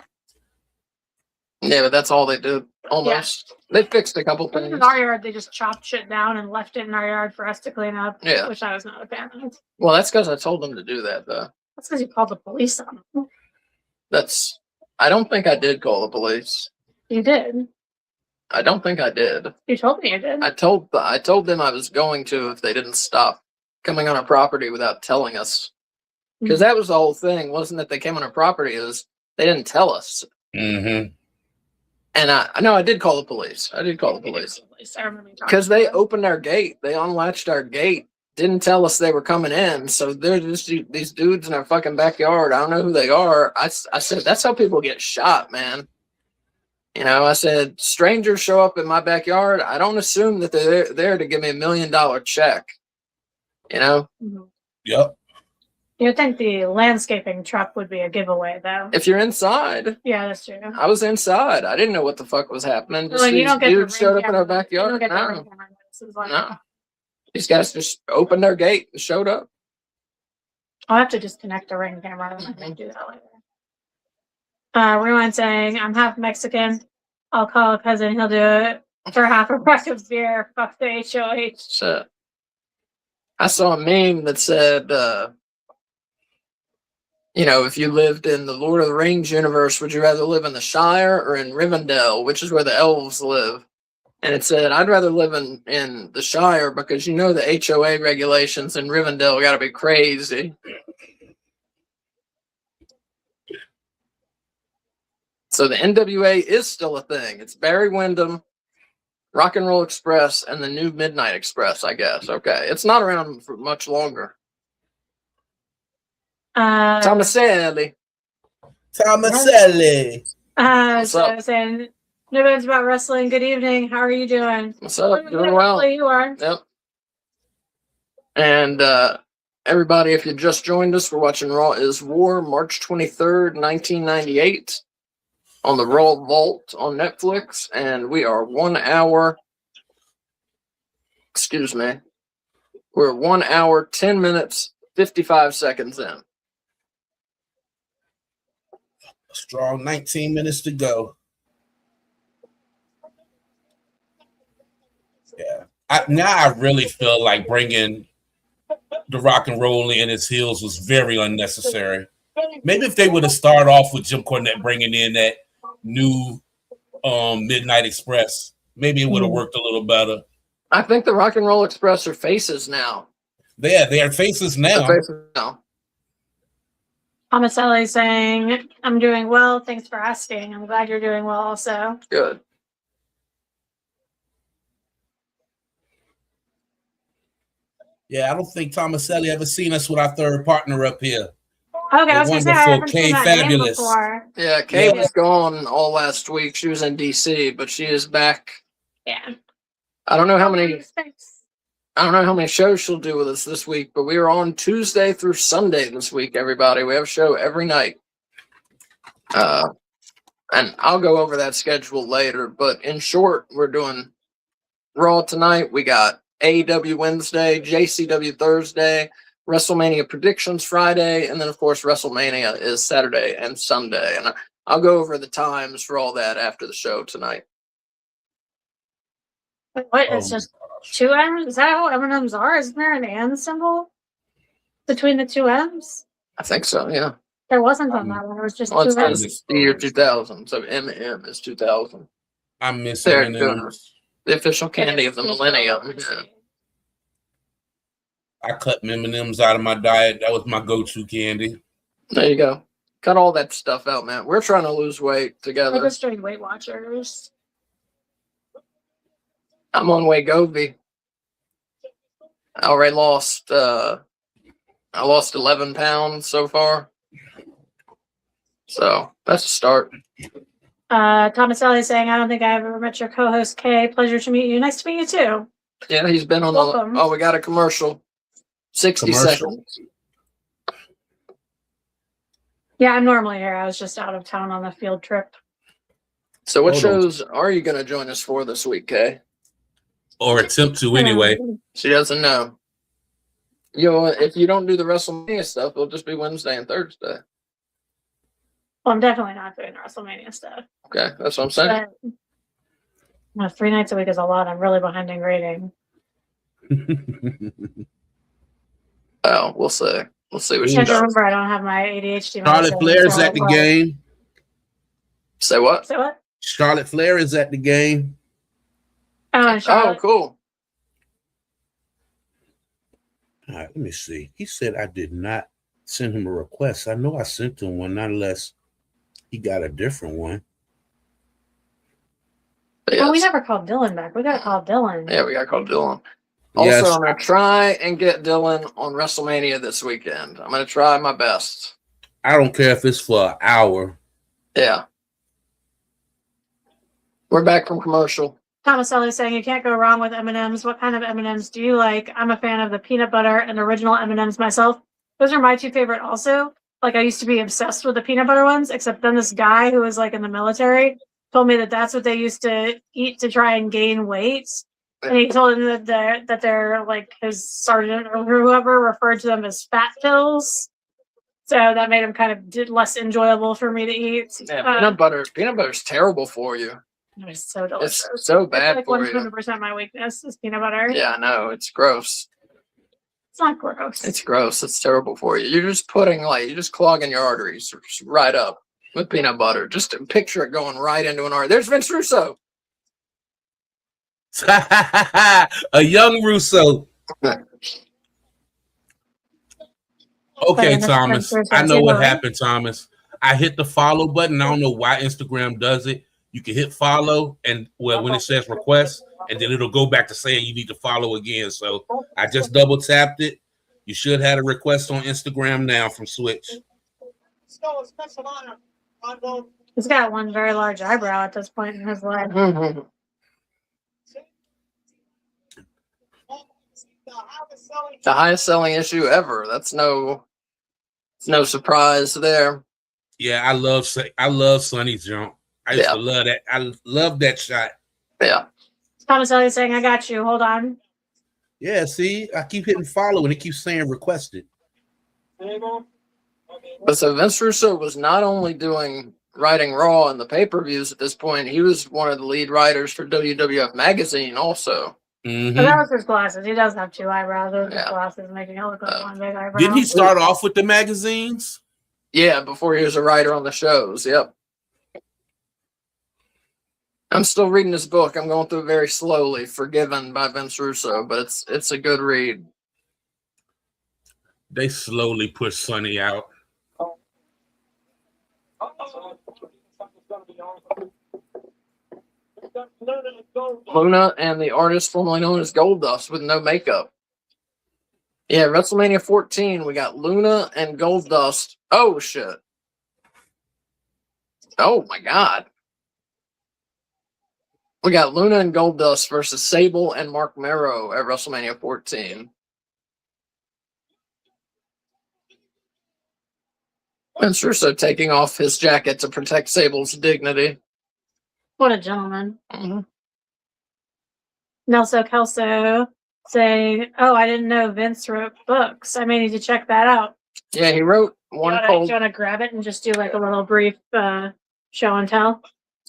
Yeah, but that's all they did. Almost. Yeah. They fixed a couple things. In our yard, they just chopped shit down and left it in our yard for us to clean up. Yeah. Which I was not a fan of. Well, that's because I told them to do that, though. That's because you called the police on them. I don't think I did call the police. You did. I don't think I did. You told me you did. I told them I was going to if they didn't stop coming on our property without telling us. Because that was the whole thing. Wasn't that they came on our property. It was they didn't tell us. Mm-hmm. And I did call the police. I did call the police. I remember because they opened our gate. They unlatched our gate. Didn't tell us they were coming in. So they're just these dudes in our fucking backyard. I don't know who they are. I said, that's how people get shot, man. You know, I said, strangers show up in my backyard. I don't assume that they're there to give me $1 million check. You know? Mm-hmm. Yep. You'd think the landscaping truck would be a giveaway, though. If you're inside. Yeah, that's true. I was inside. I didn't know what the fuck was happening. Just like, these dudes showed up in our backyard. No. These guys just opened their gate and showed up. I'll have to disconnect the ring camera and I can do that later. Rewind saying, I'm half Mexican. I'll call a cousin. He'll do it for half a pack of beer. Fuck the HOH. So, I saw a meme that said, you know, if you lived in the Lord of the Rings universe, would you rather live in the Shire or in Rivendell, which is where the elves live? And it said, I'd rather live in the Shire because you know the HOA regulations in Rivendell got to be crazy. So the NWA is still a thing. It's Barry Windham, Rock and Roll Express, and the new Midnight Express, I guess. Okay. It's not around for much longer. Tomaselli. Tomaselli. What's so up? I was saying, no news about wrestling. Good evening. How are you doing? What's up? Doing well. You are. Yep. And everybody, if you just joined us, we're watching Raw is War, March 23rd, 1998 on the Raw Vault on Netflix. And we are 1 hour, we're 1 hour, 10 minutes, 55 seconds in. Strong 19 minutes to go. Yeah. Now I really feel like bringing the Rock and Roll in his heels was very unnecessary. Maybe if they would have started off with Jim Cornette bringing in that new Midnight Express, maybe it would have worked a little better. I think the Rock and Roll Express are faces now. They are faces now. They're faces now. Tomaselli saying, I'm doing well. Thanks for asking. I'm glad you're doing well also. Good. Yeah, I don't think Tomaselli ever seen us with our third partner up here. Okay, I was going to say, I haven't Kay seen that name Fabulous. before. Yeah, Kay was gone all last week. She was in DC, but she is back. Yeah. I don't know how many shows she'll do with us this week, but we are on Tuesday through Sunday this week, everybody. We have a show every night. And I'll go over that schedule later, but in short, we're doing Raw tonight. We got AEW Wednesday, JCW Thursday, WrestleMania predictions Friday, and then of course WrestleMania is Saturday and Sunday. And I'll go over the times for all that after the show tonight. Wait, what? It's just two M's? Is that how M&M's are? Isn't there an and symbol between the two M's? I think so, yeah. There wasn't on that one. It was just Well, two it's M's. the year 2000, so MM is 2000. I miss They're M&M's. the official candy of the millennium. Yeah. I cut M&M's out of my diet. That was my go-to candy. There you go. Cut all that stuff out, man. We're trying to lose weight We're together. just doing Weight Watchers. I'm on Wegovy. I already lost. I lost 11 pounds so far. So that's a start. Tomaselli is saying, I don't think I ever met your co-host Kay. Pleasure to meet you. Nice to meet you too. Yeah, he's been on Welcome. we got a commercial. 60 seconds. Yeah, I'm normally here. I was just out of town on a field trip. So what Hold on. shows are you going to join us for this week, Kay? Or attempt to anyway. She doesn't know. If you don't do the WrestleMania stuff, it'll just be Wednesday and Thursday. Well, I'm definitely not doing the WrestleMania stuff. Okay, that's what I'm saying. But, 3 nights a week is a lot. I'm really behind in grading. Oh, we'll see. We'll see what You she have to does. remember, I don't have my ADHD. Charlotte Flair is at the game. Say what? Say what? Charlotte Flair is at the game. Oh, and Oh, Charlotte. cool. All right, let me see. He said I did not send him a request. I know I sent him one, not unless he got a different one. But Oh, we yes. never called Dylan back. We got to call Dylan. Yeah, we got to call Dylan. Also, Yes. I'm going to try and get Dylan on WrestleMania this weekend. I'm going to try my best. I don't care if it's for an hour. Yeah. We're back from commercial. Tomaselli is saying you can't go wrong with M&Ms. What kind of M&Ms do you like? I'm a fan of the peanut butter and original M&Ms myself. Those are my two favorite also. Like I used to be obsessed with the peanut butter ones, except then this guy who was like in the military told me that that's what they used to eat to try and gain weight. And he told him that they're like his sergeant or whoever referred to them as fat pills. So that made them kind of less enjoyable for me to eat. Yeah, peanut butter's terrible for you. It was so delicious. It's so bad It's for like you. 100% my weakness is peanut butter. Yeah, I know. It's gross. It's not gross. It's gross. It's terrible for you. You're just you're just clogging your arteries right up with peanut butter. Just picture it going right into an artery. There's Vince Russo. A young Russo. Okay, Thomas. I know what happened, Thomas. I hit the follow button. I don't know why Instagram does it. You can hit follow, and when it says request, and then it'll go back to saying you need to follow again. So I just double tapped it. You should have a request on Instagram now from Switch. He's got one very large eyebrow at this point in his life. Mhm. The highest selling issue ever. That's no surprise there. Yeah, I love Sonny's jump. I used to love that. I love that shot. Yeah. Thomas Elliott saying, I got you. Hold on. Yeah, see, I keep hitting follow and it keeps saying requested. But so Vince Russo was not only writing Raw and the pay-per-views at this point, he was one of the lead writers for WWF Magazine also. Mm-hmm. But that was his glasses. He does have 2 eyebrows. Those are Yeah. glasses making it look like one big eyebrow. Didn't he start off with the magazines? Yeah, before he was a writer on the shows. Yep. I'm still reading this book. I'm going through it very slowly. Forgiven by Vince Russo, but it's a good read. They slowly push Sonny out. Luna and the artist formerly known as Goldust with no makeup. Yeah, WrestleMania 14, we got Luna and Goldust. Oh, shit. Oh, my God. We got Luna and Goldust versus Sable and Mark Merrow at WrestleMania 14. Vince Russo taking off his jacket to protect Sable's dignity. What a gentleman. Mm-hmm. Nelson Kelso saying, "Oh, I didn't know Vince wrote books. I may need to check that out." Yeah, he wrote one called... Do you want to grab it and just do like a little brief show and tell?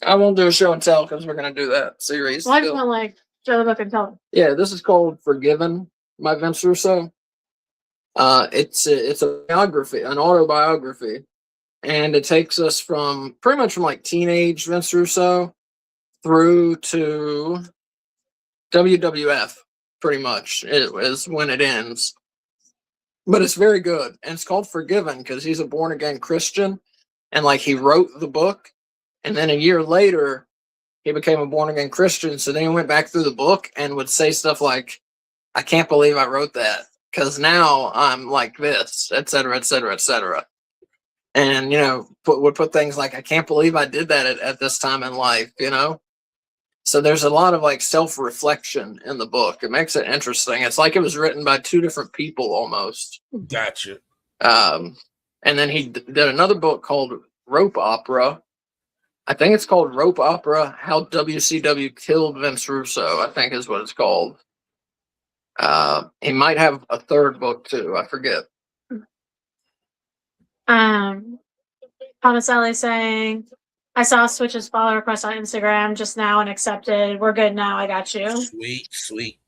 I won't do a show and tell because we're going to do that series. Well, I just want like show the book and tell. Yeah, this is called Forgiven by Vince Russo. It's a biography, an autobiography, and it takes us from pretty much from like teenage Vince Russo through to WWF. Pretty much it is when it ends, but it's very good, and it's called Forgiven because he's a born again Christian, and like he wrote the book, and then a year later he became a born again Christian. So then he went back through the book and would say stuff like, "I can't believe I wrote that." Because now I'm like this, et cetera, et cetera, et cetera. And, you know, would put things like, "I can't believe I did that at this time in life," you know? So there's a lot of like self-reflection in the book. It makes it interesting. It's like it was written by 2 different people almost. Gotcha. And then he did another book called Rope Opera. I think it's called Rope Opera, How WCW Killed Vince Russo, I think is what it's called. He might have a third book too. I forget. Tomaselli saying, "I saw Switch's follow request on Instagram just now and accepted. We're good now. I got you." Sweet, sweet.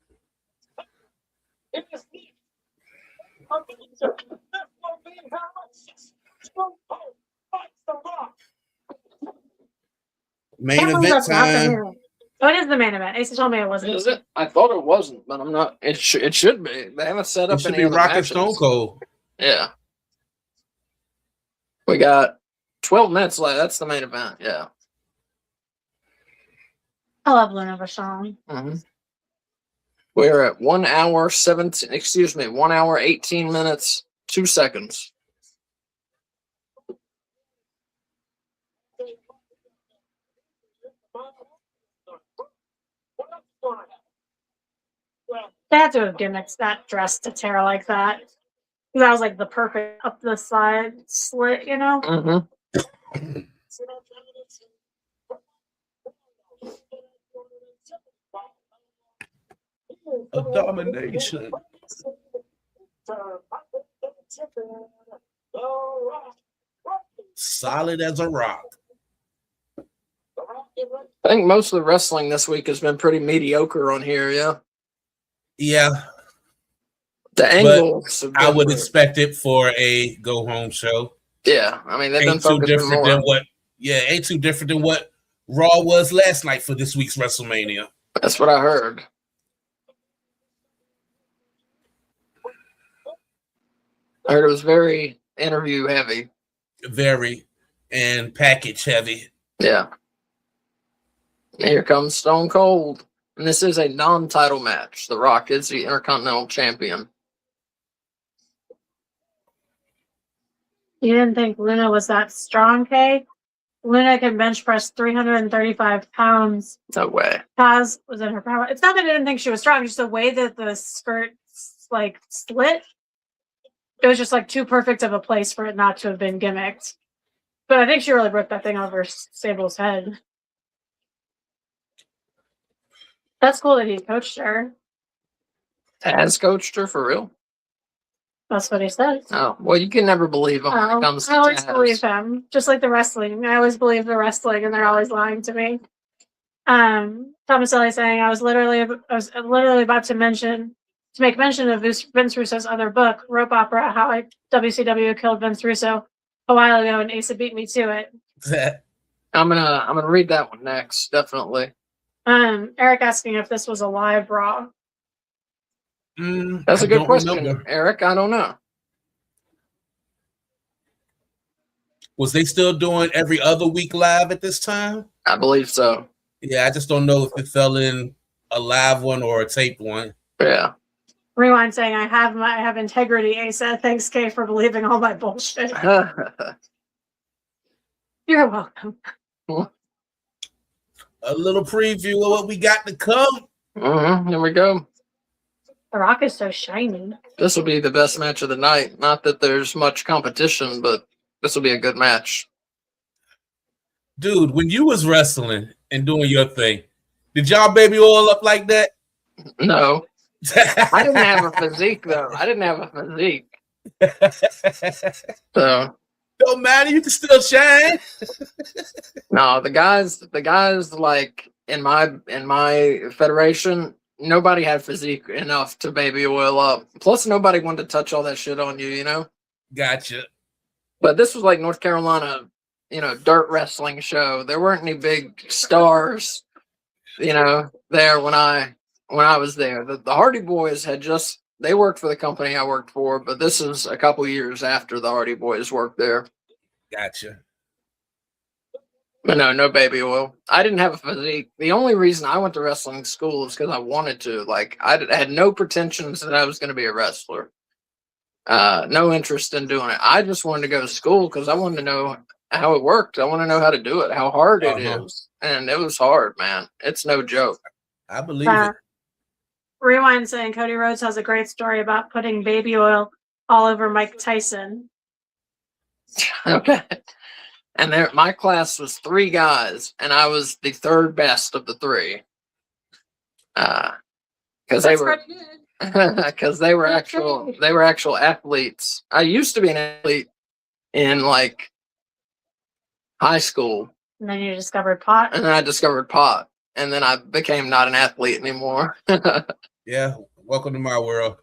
Main event time. Oh, it is the main event. Ace told me it wasn't. Is it? I thought it wasn't, but I'm not. It should be. They haven't set up It should any be other Rock and matches. Stone Cold. Yeah. We got 12 minutes left. That's the main event. Yeah. I love Luna Vachon. Mm-hmm. We're at 1 hour 1 hour 18 minutes 2 seconds. They had to have gimmicked that dress to tear like that. That was like the perfect up the side slit, you know? Mm-hmm. A domination. Solid as a rock. I think most of the wrestling this week has been pretty mediocre on here, yeah. Yeah. The angles. I would expect it for a go home show. Yeah, I mean they've been Ain't too focusing different more. than what. Yeah, ain't too different than what Raw was last night for this week's WrestleMania. That's what I heard. I heard it was very interview heavy. Very, and package heavy. Yeah. Here comes Stone Cold. And this is a non-title match. The Rock is the Intercontinental Champion. You didn't think Luna was that strong, Kay? Luna can bench press 335 pounds. No way. Paz was in her power. It's not that I didn't think she was strong, just the way that the skirt like split. It was just like too perfect of a place for it not to have been gimmicked. But I think she really ripped that thing over Sable's head. That's cool that he coached her. Has coached her for real? That's what he said. Oh, well, you can never believe him when it comes to I always Taz. believe him. Just like the wrestling. I always believe the wrestling and they're always lying to me. Tomaselli saying I was literally about to make mention of Vince Russo's other book, Rope Opera, How WCW Killed Vince Russo a while ago, and Asa beat me to it. I'm gonna read that one next, definitely. Eric asking if this was a live Raw. That's a good question, remember. Eric. I don't know. Was they still doing every other week live at this time? I believe so. Yeah, I just don't know if it fell in a live one or a taped one. Yeah. Rewind saying I have integrity, Asa. Thanks, Kay, for believing all my bullshit. You're welcome. A little preview of what we got to come. Here we go. The Rock is so shiny. This will be the best match of the night. Not that there's much competition, but this will be a good match. Dude, when you was wrestling and doing your thing, did y'all baby oil up like that? No. I didn't have a physique, though. I didn't have a physique. So don't matter, you can still shine. No, the guys like in my federation, nobody had physique enough to baby oil up. Plus, nobody wanted to touch all that shit on you, you know? Gotcha. But this was like North Carolina, dirt wrestling show. There weren't any big stars, there when I was there. The Hardy Boys they worked for the company I worked for, but this is a couple years after the Hardy Boys worked there. Gotcha. But no baby oil. I didn't have a physique. The only reason I went to wrestling school is because I wanted to. Like, I had no pretensions that I was going to be a wrestler. No interest in doing it. I just wanted to go to school because I wanted to know how it worked. I want to know how to do it, how hard it is. And it was hard, man. It's no joke. I believe it. Rewind saying Cody Rhodes has a great story about putting baby oil all over Mike Tyson. Okay. And my class was 3 guys, and I was the third best of the 3. Because they were actual athletes. I used to be an athlete in like high school. And then you discovered pot. And then I discovered pot. And then I became not an athlete anymore. Yeah. Welcome to my world.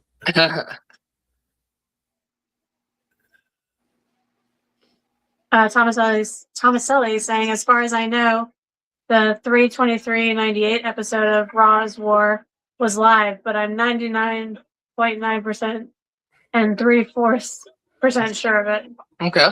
Tomaselli saying, as far as I know, the 3/23/98 episode of Raw's War was live, but I'm 99.9% and 3/4% sure of it. Okay.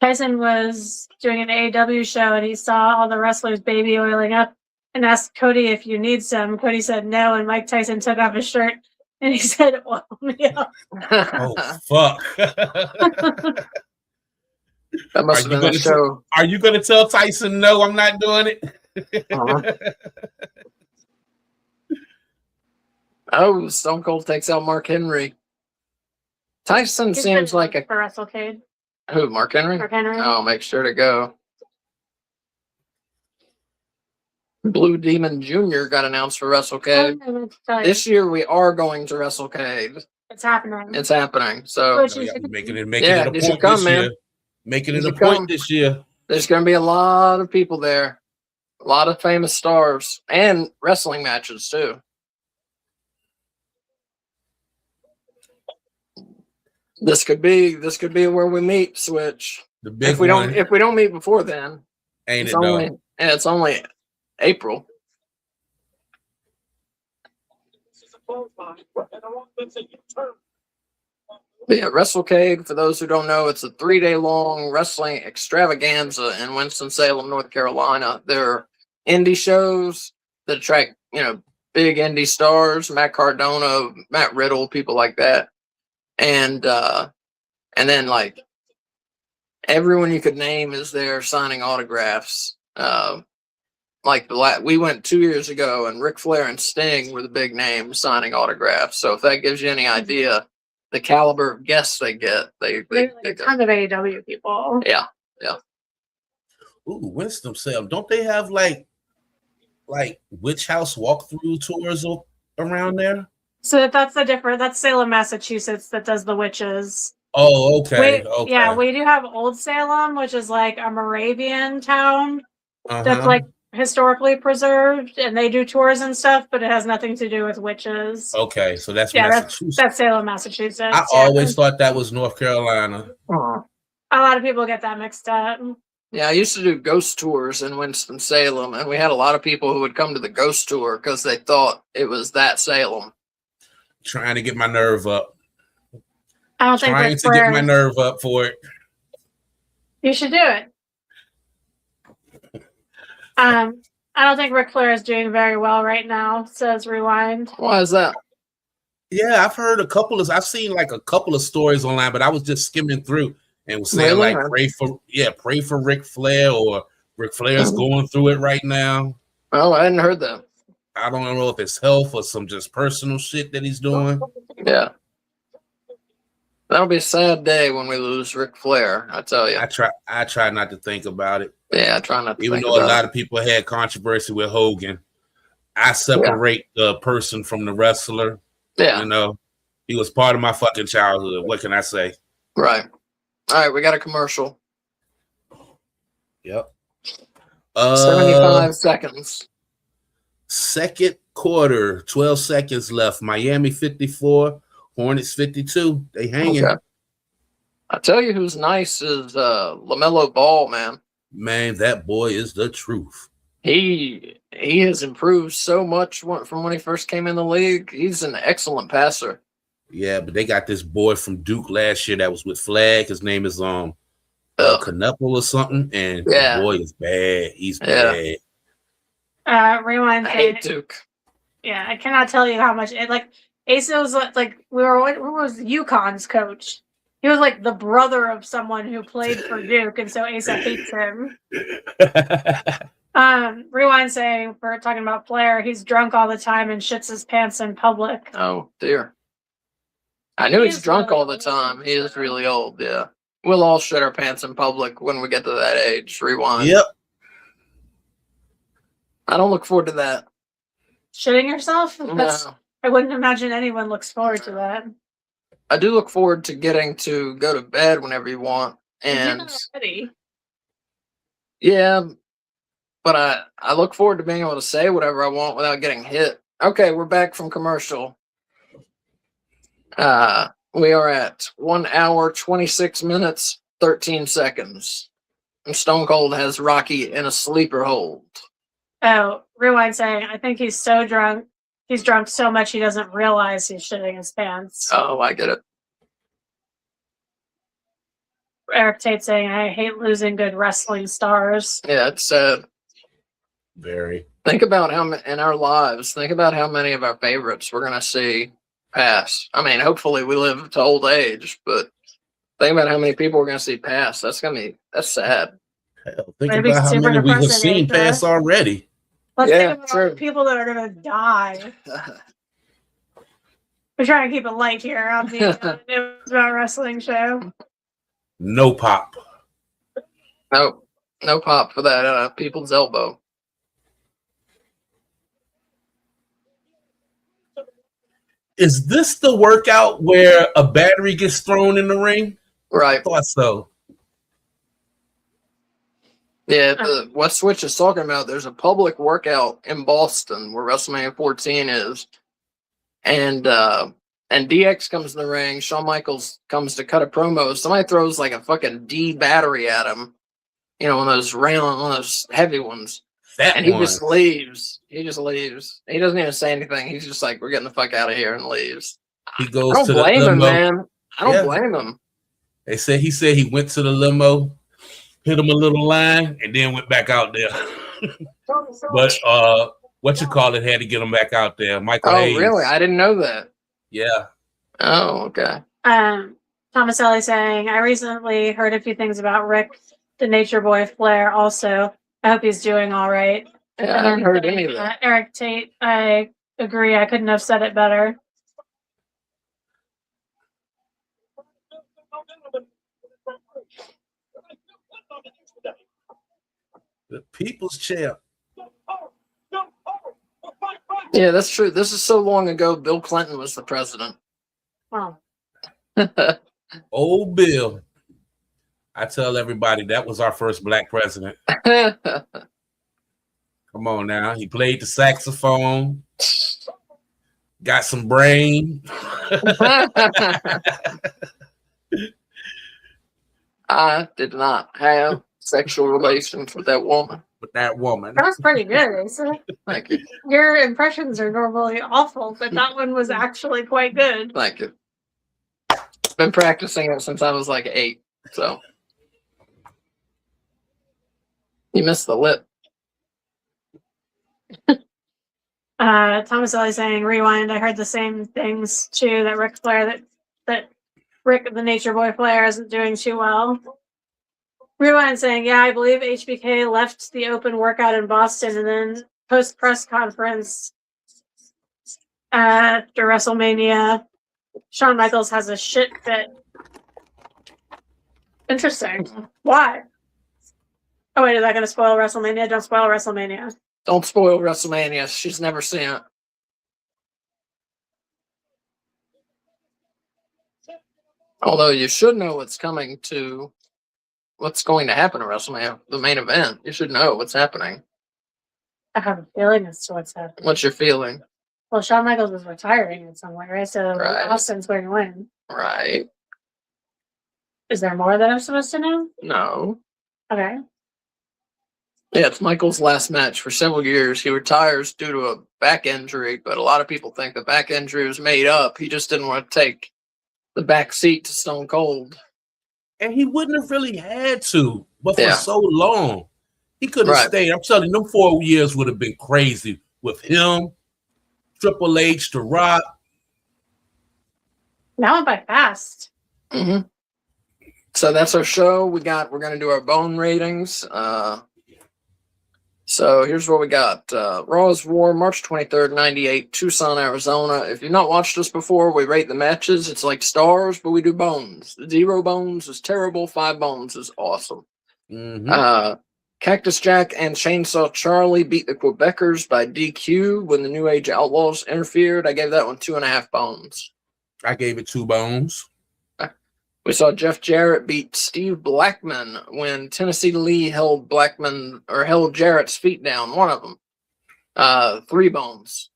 Tyson was doing an AEW show and he saw all the wrestlers baby oiling up and asked Cody if you need some. Cody said no, and Mike Tyson took off his shirt and he said, "Oil me up." Oh fuck! That must have been the show. Are you going to tell Tyson no? I'm not doing it. Oh, Stone Cold takes out Mark Henry. Tyson seems like a for WrestleCade. Who? Mark Henry? Mark Henry. Oh, make sure to go. Blue Demon Jr. got announced for WrestleCade. This year we are going to WrestleCade. It's happening. It's happening. So making it a point come, this man. year. Making it a point this year. There's going to be a lot of people there. A lot of famous stars and wrestling matches too. This could be where we meet, Switch. The big if we don't meet before then, it's only April. Yeah, WrestleCade, for those who don't know, it's a 3-day-long wrestling extravaganza in Winston-Salem, North Carolina. There are indie shows that attract, big indie stars, Matt Cardona, Matt Riddle, people like that. And then like everyone you could name is there signing autographs. We went 2 years ago, and Ric Flair and Sting were the big names signing autographs. So if that gives you any idea, the caliber of guests they get, they a ton of AEW people. Yeah. Ooh, Winston-Salem. Don't they have like witch house walkthrough tours around there? So that's Salem, Massachusetts, that does the witches. Oh, okay. Yeah, we do have Old Salem, which is like a Moravian town. that's like historically preserved, and they do tours and stuff, but it has nothing to do with witches. Okay, so that's Massachusetts. That's Salem, Massachusetts. I always thought that was North Carolina. A lot of people get that mixed up. Yeah, I used to do ghost tours in Winston-Salem, and we had a lot of people who would come to the ghost tour because they thought it was that Salem. Trying to get my nerve up. I don't think trying to get my nerve up for it. You should do it. I don't think Ric Flair is doing very well right now, says Rewind. Why is that? Yeah, I've seen like a couple of stories online, but I was just skimming through and was saying like pray for Ric Flair, or Ric Flair's going through it right now. Oh, I hadn't heard that. I don't know if it's health or some just personal shit that he's doing. Yeah. That'll be a sad day when we lose Ric Flair, I tell you. I try not to think about it. Yeah, I try not to Even think though about a lot of people had controversy with Hogan, I separate the person from the wrestler. Yeah. You know, he was part of my fucking childhood. What can I say? Right. All right, we got a commercial. Yep. 75 seconds. Second quarter, 12 seconds left. Miami 54, Hornets 52. They hanging. Okay. I tell you who's nice is LaMelo Ball, man. Man, that boy is the truth. He has improved so much from when he first came in the league. He's an excellent passer. Yeah, but they got this boy from Duke last year that was with Flag. His name is Knuckle or something, and the boy is bad. He's bad. Rewind. I hate Duke. Yeah, I cannot tell you how much it like. Asa was like who was UConn's coach? He was like the brother of someone who played for Duke, and so Asa hates him. Rewind saying, for talking about Flair, he's drunk all the time and shits his pants in public. Oh dear. I knew he's drunk all the time. He is really old, yeah. We'll all shit our pants in public when we get to that age. Rewind. Yep. I don't look forward to that. Shitting yourself? No. I wouldn't imagine anyone looks forward to that. I do look forward to getting to go to bed whenever you want. And yeah, but I look forward to being able to say whatever I want without getting hit. Okay, we're back from commercial. We are at 1 hour, 26 minutes, 13 seconds. And Stone Cold has Rocky in a sleeper hold. Oh, Rewind saying, I think he's so drunk. He's drunk so much he doesn't realize he's shitting his pants. Oh, I get it. Eric Tate saying, I hate losing good wrestling stars. Yeah, it's sad. Very. Think about in our lives, think about how many of our favorites we're going to see pass. I mean, hopefully we live to old age, but think about how many people we're going to see pass. That's sad. Hell, think about how many we have seen pass already. Let's think about people that are going to die. We're trying to keep it light here on the News About Wrestling show. No pop. No pop for that people's elbow. Is this the workout where a battery gets thrown in the ring? Right. I thought so. Yeah, what Switch is talking about, there's a public workout in Boston where WrestleMania 14 is. And DX comes in the ring. Shawn Michaels comes to cut a promo. Somebody throws like a fucking D battery at him. You know, one of those heavy ones. He just leaves. He just leaves. He doesn't even say anything. He's just like, we're getting the fuck out of here, and leaves. He goes I don't to blame the him, limo. man. I don't blame him. He said he went to the limo, hit him a little line, and then went back out there. But had to get him back out there. Michael Hayes. Oh, really? I didn't know that. Yeah. Oh, okay. Thomas Ellie saying, I recently heard a few things about Rick, the Nature Boy Flair. Also, I hope he's doing all right. Yeah, I haven't heard any of that. Eric Tate, I agree. I couldn't have said it better. The people's champ. Yeah, that's true. This is so long ago. Bill Clinton was the president. Wow. Old Bill. I tell everybody that was our first black president. Come on now. He played the saxophone. Got some brain. I did not have sexual relations with that woman. That was pretty good, Asa. Thank you. Your impressions are normally awful, but that one was actually quite good. Thank you. Been practicing it since I was like 8. So you missed the lip. Thomas Ellie saying, rewind. I heard the same things too, that Ric Flair, that Rick, the Nature Boy Flair, isn't doing too well. Rewind saying, yeah, I believe HBK left the open workout in Boston and then post press conference after WrestleMania, Shawn Michaels has a shit fit. Interesting. Why? Oh wait, is that going to spoil WrestleMania? Don't spoil WrestleMania. Don't spoil WrestleMania. She's never seen it. Although you should know what's going to happen at WrestleMania, the main event. You should know what's happening. I have a feeling as to what's happening. What's your feeling? Well, Shawn Michaels is retiring in some way, right? So Right. Austin's going to win. Right. Is there more that I'm supposed to know? No. Okay. Yeah, it's Michael's last match for several years. He retires due to a back injury, but a lot of people think the back injury was made up. He just didn't want to take the back seat to Stone Cold. And he wouldn't have really had to, but for so long. He could have stayed. I'm telling you, them 4 years would have been crazy with him, Triple H, The Rock. That went by fast. Mm-hmm. So that's our show. We're going to do our bone ratings. So here's what we got. Raw's War, March 23rd, 98, Tucson, Arizona. If you've not watched us before, we rate the matches. It's like stars, but we do bones. 0 bones is terrible. 5 bones is awesome. Mm-hmm. Cactus Jack and Chainsaw Charlie beat the Quebecers by DQ when the New Age Outlaws interfered. I gave that one 2.5 bones. I gave it 2 bones. We saw Jeff Jarrett beat Steve Blackman when Tennessee Lee held Jarrett's feet down. One of them. 3 bones.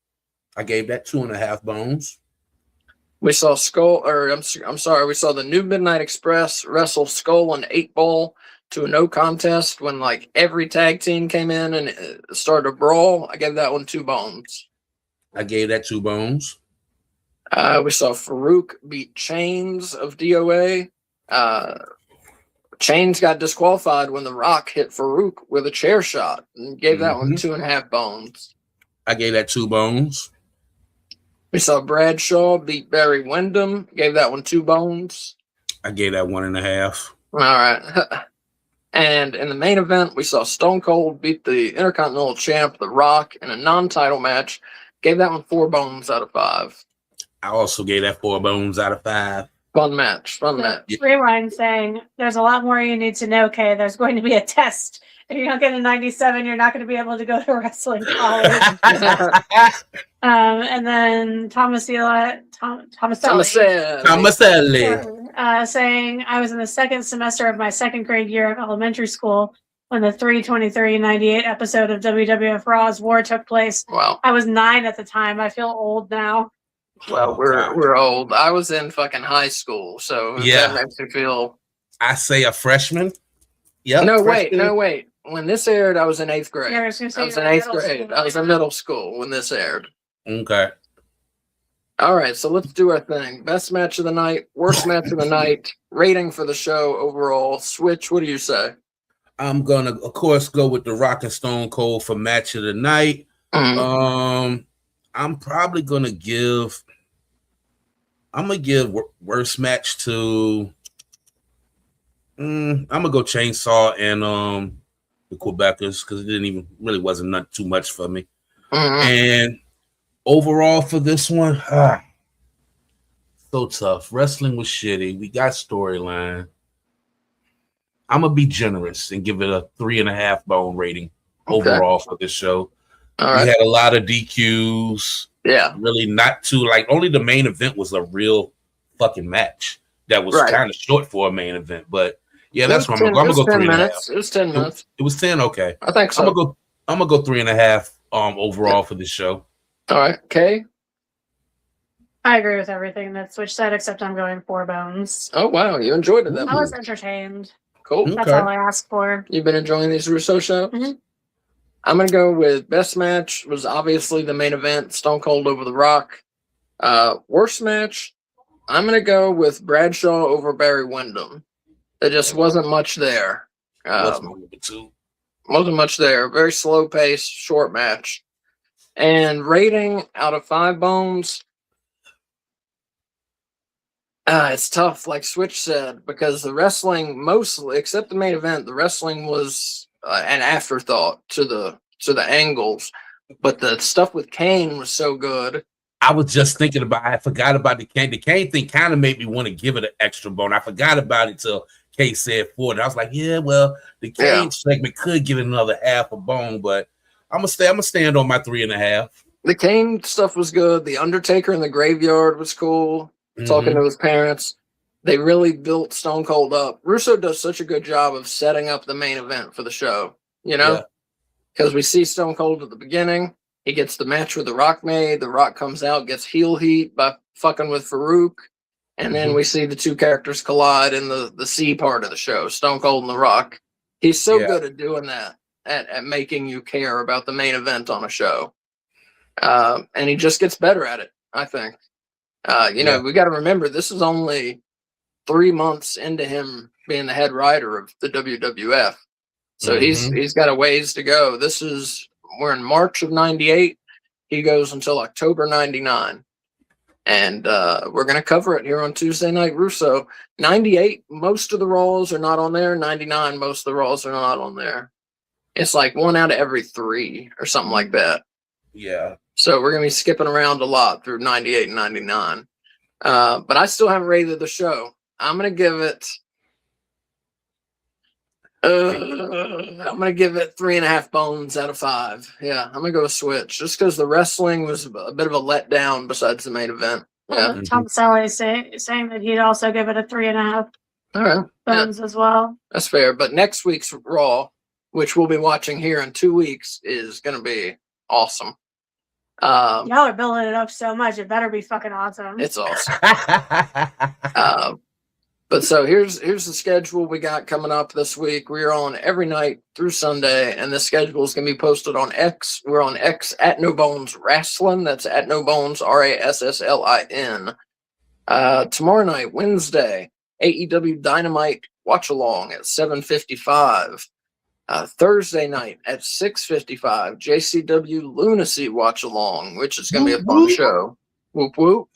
I gave that 2.5 bones. We saw we saw the New Midnight Express wrestle Skull and 8-Ball to a no contest when like every tag team came in and started a brawl. I gave that one 2 bones. I gave that 2 bones. We saw Farouk beat Chains of DOA. Chains got disqualified when The Rock hit Farouk with a chair shot and gave that one 2.5 bones. I gave that 2 bones. We saw Bradshaw beat Barry Windham. Gave that one 2 bones. I gave that 1.5. All right. And in the main event, we saw Stone Cold beat the Intercontinental Champ, The Rock, in a non-title match. Gave that one 4 bones out of 5. I also gave that 4 bones out of 5. Fun match. Rewind saying, there's a lot more you need to know, Kay. There's going to be a test. If you don't get a 97, you're not going to be able to go to wrestling college. And then Thomas Ellie saying, I was in the second semester of my 2nd grade year of elementary school when the 3/23/98 episode of WWF Raw's War took place. Wow. I was 9 at the time. I feel old now. Well, we're old. I was in fucking high school, so that makes me feel. I say a freshman. Yeah. No, wait. When this aired, I was in 8th grade. Yeah, I was in 8th grade. I was in middle school when this aired. Okay. All right, so let's do our thing. Best match of the night, worst match of the night, rating for the show overall. Switch, what do you say? I'm gonna, of course, go with The Rock and Stone Cold for match of the night. I'm probably gonna give. Worst match to. I'm gonna go Chainsaw and the Quebecers because it wasn't not too much for me. And overall for this one, so tough. Wrestling was shitty. We got storyline. I'm gonna be generous and give it a 3.5 bone rating overall for this show. We had a lot of DQs. Yeah. Really not too, only the main event was a real fucking match that was kind of short for a main event. But yeah, that's what I'm going to go 3.5. It was 10 minutes. It was 10, okay. I think so. I'm gonna go 3.5 overall for the show. All right, Kay. I agree with everything that Switch said, except I'm going 4 bones. Oh wow, you enjoyed it that I was much. entertained. Cool. That's all I asked for. You've been enjoying these Russo shows? Mhm. I'm gonna go with best match was obviously the main event, Stone Cold over The Rock. Worst match, I'm gonna go with Bradshaw over Barry Windham. There just wasn't much there. What's my number 2? Wasn't much there. Very slow pace, short match. And rating out of 5 bones, it's tough, like Switch said, because the wrestling mostly, except the main event, the wrestling was an afterthought to the angles. But the stuff with Kane was so good. I was just thinking about. I forgot about the Kane. The Kane thing kind of made me want to give it an extra bone. I forgot about it till Kay said 4. I was like, yeah, well, the Kane segment could give it another half a bone, but I'm gonna stand on my 3.5. The Kane stuff was good. The Undertaker in the graveyard was cool. Talking to his parents. They really built Stone Cold up. Russo does such a good job of setting up the main event for the show, you know? Because we see Stone Cold at the beginning. He gets the match with The Rock made. The Rock comes out, gets heel heat by fucking with Farouk. And then we see the two characters collide in the C part of the show, Stone Cold and The Rock. He's so good at doing that, at making you care about the main event on a show. And he just gets better at it, I think. You know, we got to remember, this is only 3 months into him being the head writer of the WWF. So he's got a ways to go. We're in March of 98. He goes until October 99. And we're going to cover it here on Tuesday Night Russo. 98, most of the Raws are not on there. 99, most of the Raws are not on there. It's like 1 out of every 3 or something like that. Yeah. So we're going to be skipping around a lot through 98 and 99. But I still haven't rated the show. I'm going to give it... I'm going to give it 3.5 bones out of 5. Yeah, I'm going to go with Switch. Just because the wrestling was a bit of a letdown besides the main event. Yeah. Tom Selleck is saying that he'd also give it a 3.5 bones as well. That's fair. But next week's Raw, which we'll be watching here in 2 weeks, is going to be awesome. Y'all are building it up so much. It better be fucking awesome. It's awesome. But so here's the schedule we got coming up this week. We're on every night through Sunday, and the schedule is going to be posted on X. We're on X at No Bones Wrestling. That's at No Bones RASSLIN. Tomorrow night, Wednesday, AEW Dynamite Watch Along at 7:55. Thursday night at 6:55, JCW Lunacy Watch Along, which is going to be a fun show. Whoop whoop.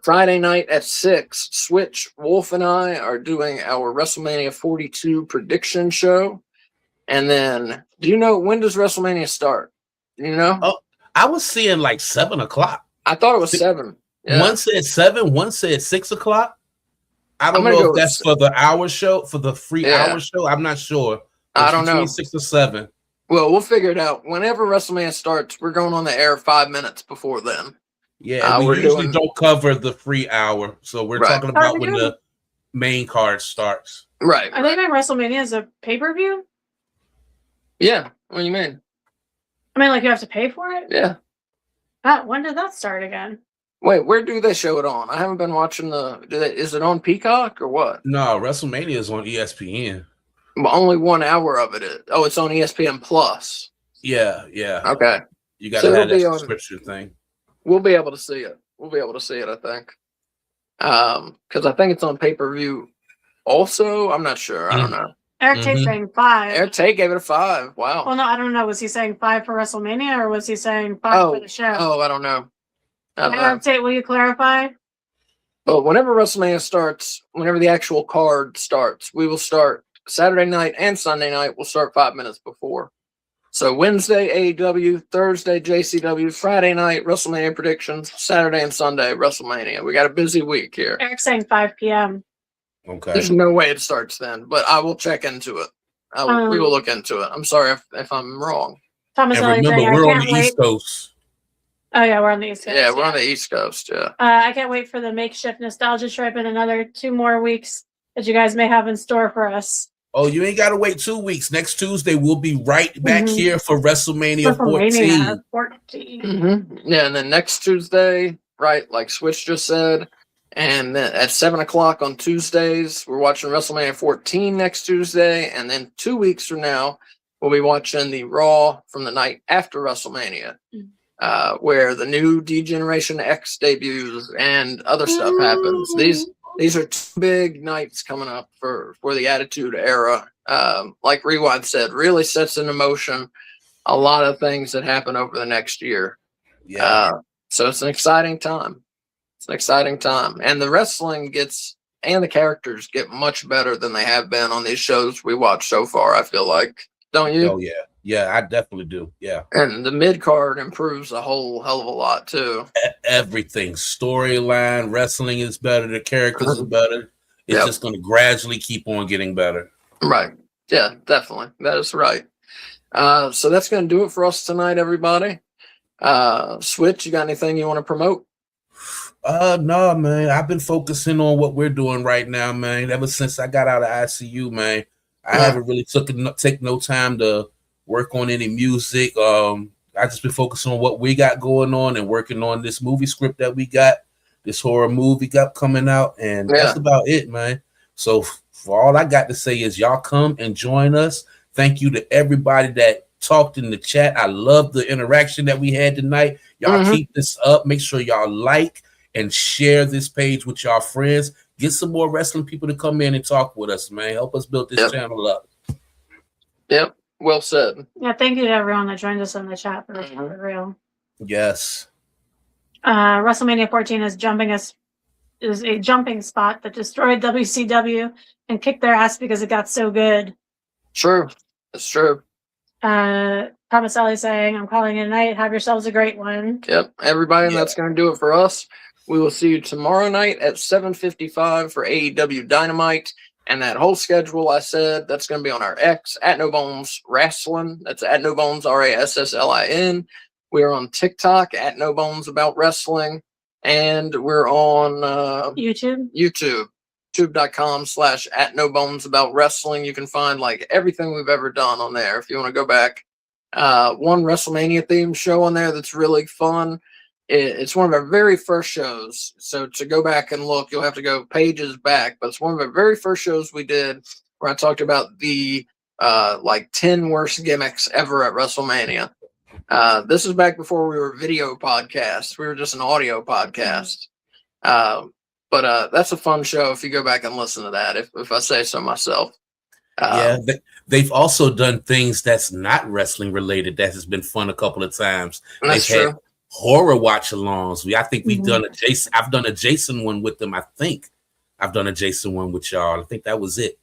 Friday night at 6, Switch, Wolf, and I are doing our WrestleMania 42 prediction show. And then, do you know, when does WrestleMania start? You know? Oh, I was seeing like 7 o'clock. I thought it was 7. Yeah. One said 7, one said 6 o'clock. I don't know if that's for the hour show, for the free hour show. I'm not sure. I don't know. 6 or 7. Well, we'll figure it out. Whenever WrestleMania starts, we're going on the air 5 minutes before then. Yeah, we usually don't cover the free hour, so we're talking about when the main card starts. Right. Are they doing WrestleMania as a pay-per-view? Yeah. What do you mean? I mean, like you have to pay for it? Yeah. When did that start again? Wait, where do they show it on? I haven't been watching is it on Peacock or what? No, WrestleMania is on ESPN. But only 1 hour of it is. Oh, it's on ESPN Plus. Yeah. Okay. You got to have that subscription thing. We'll be able to see it. I think. Because I think it's on pay-per-view also. I'm not sure. I don't know. Eric Tate's saying 5. Eric Tate gave it a 5. Wow. Well, no, I don't know. Was he saying 5 for WrestleMania or was he saying 5 for the show? Oh, I don't know. Eric Tate, will you clarify? Well, whenever WrestleMania starts, whenever the actual card starts, we will start Saturday night and Sunday night. We'll start 5 minutes before. So Wednesday, AEW, Thursday, JCW, Friday night, WrestleMania predictions, Saturday and Sunday, WrestleMania. We got a busy week here. Eric's saying 5 p.m. Okay. There's no way it starts then, but I will check into it. We will look into it. I'm sorry if I'm wrong. Thomas, and remember, we're on the East Coast. Oh, yeah, we're on the East Coast. Yeah, we're on the East Coast, yeah. I can't wait for the makeshift nostalgia trip in another 2 more weeks that you guys may have in store for us. Oh, you ain't got to wait 2 weeks. Next Tuesday, we'll be right back here for WrestleMania 14. 14. Yeah, and then next Tuesday, right, like Switch just said, and then at 7 o'clock on Tuesdays, we're watching WrestleMania 14 next Tuesday, and then 2 weeks from now, we'll be watching the Raw from the night after WrestleMania, where the new D-Generation X debuts and other stuff happens. These are two big nights coming up for the Attitude Era. Like Rewind said, really sets into motion a lot of things that happen over the next year. Yeah. So it's an exciting time. It's an exciting time. And the wrestling and the characters get much better than they have been on these shows we watched so far, I feel like. Don't you? Oh, yeah. Yeah, I definitely do. Yeah. And the mid-card improves a whole hell of a lot, too. Everything. Storyline, wrestling is better. The characters is better. It's just going to gradually keep on getting better. Right. Yeah, definitely. That is right. So that's going to do it for us tonight, everybody. Switch, you got anything you want to promote? No, man. I've been focusing on what we're doing right now, man. Ever since I got out of ICU, man, I haven't really take no time to work on any music. I just been focusing on what we got going on and working on this movie script that we got, this horror movie got coming out, and that's about it, man. So for all I got to say is y'all come and join us. Thank you to everybody that talked in the chat. I love the interaction that we had tonight. Y'all keep this up. Make sure y'all like and share this page with y'all friends. Get some more wrestling people to come in and talk with us, man. Help us build this channel up. Yep. Well said. Yeah, thank you to everyone that joined us in the chat for real. Yes. WrestleMania 14 is a jumping spot that destroyed WCW and kicked their ass because it got so good. True. It's true. Thomas Ellie saying, I'm calling it a night. Have yourselves a great one. Yep. Everybody, that's going to do it for us. We will see you tomorrow night at 7:55 for AEW Dynamite. And that whole schedule I said, that's going to be on our X, at No Bones Wrestling. That's at No Bones, RASSLIN. We're on TikTok, at No Bones About Wrestling. And we're on YouTube. YouTube.com/ at No Bones About Wrestling. You can find like everything we've ever done on there if you want to go back. One WrestleMania themed show on there that's really fun. It's one of our very first shows. So to go back and look, you'll have to go pages back. But it's one of our very first shows we did where I talked about the 10 worst gimmicks ever at WrestleMania. This is back before we were video podcasts. We were just an audio podcast. But that's a fun show if you go back and listen to that, if I say so myself. They've also done things that's not wrestling related that has been fun a couple of times. That's true. Horror watch-alongs. I think we've done a Jason. I've done a Jason one with them. I think I've done a Jason one with y'all. I think that was it.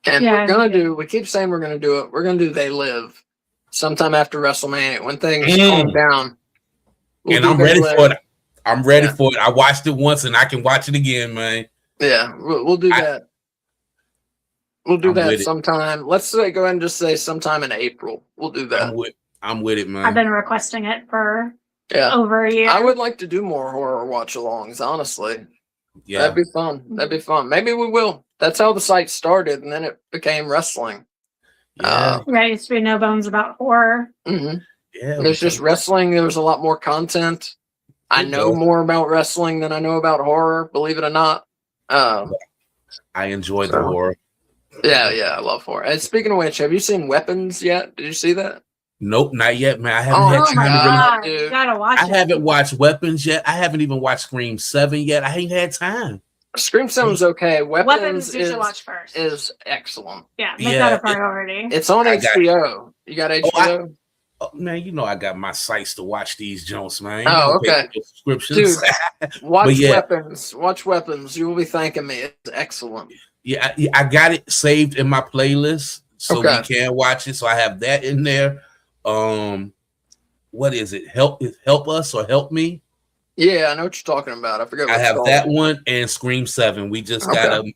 And we keep saying we're gonna do it. We're gonna do They Live sometime after WrestleMania when things calm down. And I'm ready for it. I'm ready for it. I watched it once and I can watch it again, man. Yeah, we'll do that. We'll do that sometime. Let's go ahead and just say sometime in April. We'll do that. I'm with it, man. I've been requesting it for over a year. I would like to do more horror watch-alongs, honestly. Yeah. That'd be fun. Maybe we will. That's how the site started, and then it became wrestling. Yeah. It used to be No Bones About Horror. Yeah. There's just wrestling. There was a lot more content. I know more about wrestling than I know about horror, believe it or not. I enjoy the horror. Yeah, I love horror. And speaking of which, have you seen Weapons yet? Did you see that? Nope, not yet, man. I haven't had time to really. You gotta watch it. I haven't watched Weapons yet. I haven't even watched Scream 7 yet. I ain't had time. Scream 7's okay. Weapons you should watch first. Is excellent. Yeah, make that a priority. It's on HBO. You got HBO? Man, you know I got my sites to watch these Jones, man. Okay. Subscriptions. Dude, watch Weapons. Watch Weapons. You will be thanking me. It's excellent. Yeah, I got it saved in my playlist so we can watch it. So I have that in there. What is it? Help Us or Help Me? Yeah, I know what you're talking about. I forgot what I have that one and Scream 7. We just gotta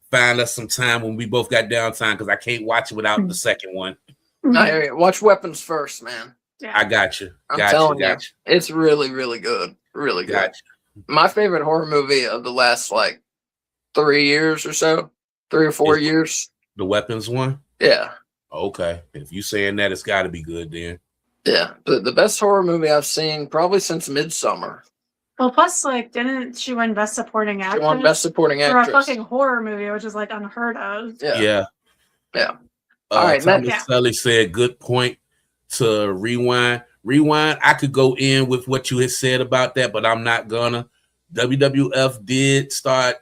find us some time when we both got downtime because I can't watch it without the second one. I hear you. Watch Weapons first, man. Yeah. I got you. I'm telling you. It's really, really good. Really good. Gotcha. My favorite horror movie of the last 3 years or so, 3 or 4 years. The weapons one? Yeah. Okay. If you saying that, it's got to be good then. Yeah. The best horror movie I've seen probably since Midsummer. Well, plus, like, didn't she win Best Supporting Actress? She won Best Supporting Actress. For a fucking horror movie, which is, like, unheard of. Yeah. All right. Thomas Sully said, good point to rewind. I could go in with what you had said about that, but I'm not gonna. WWF did start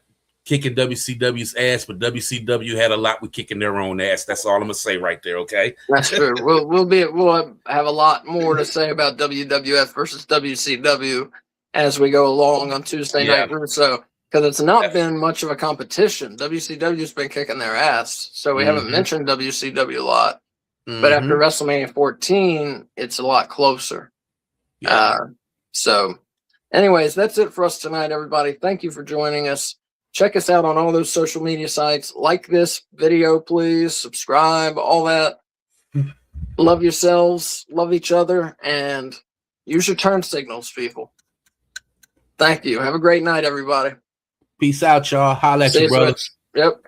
kicking WCW's ass, but WCW had a lot with kicking their own ass. That's all I'm gonna say right there. Okay, that's true. We'll have a lot more to say about WWF versus WCW as we go along on Tuesday Night Russo, because it's not been much of a competition. WCW's been kicking their ass, so we haven't mentioned WCW a lot. But after WrestleMania 14, it's a lot closer. So, anyways, that's it for us tonight, everybody. Thank you for joining us. Check us out on all those social media sites. Like this video, please. Subscribe, all that. Love yourselves, love each other, and use your turn signals, people. Thank you. Have a great night, everybody. Peace out, y'all. Holla at you, brother. Yep.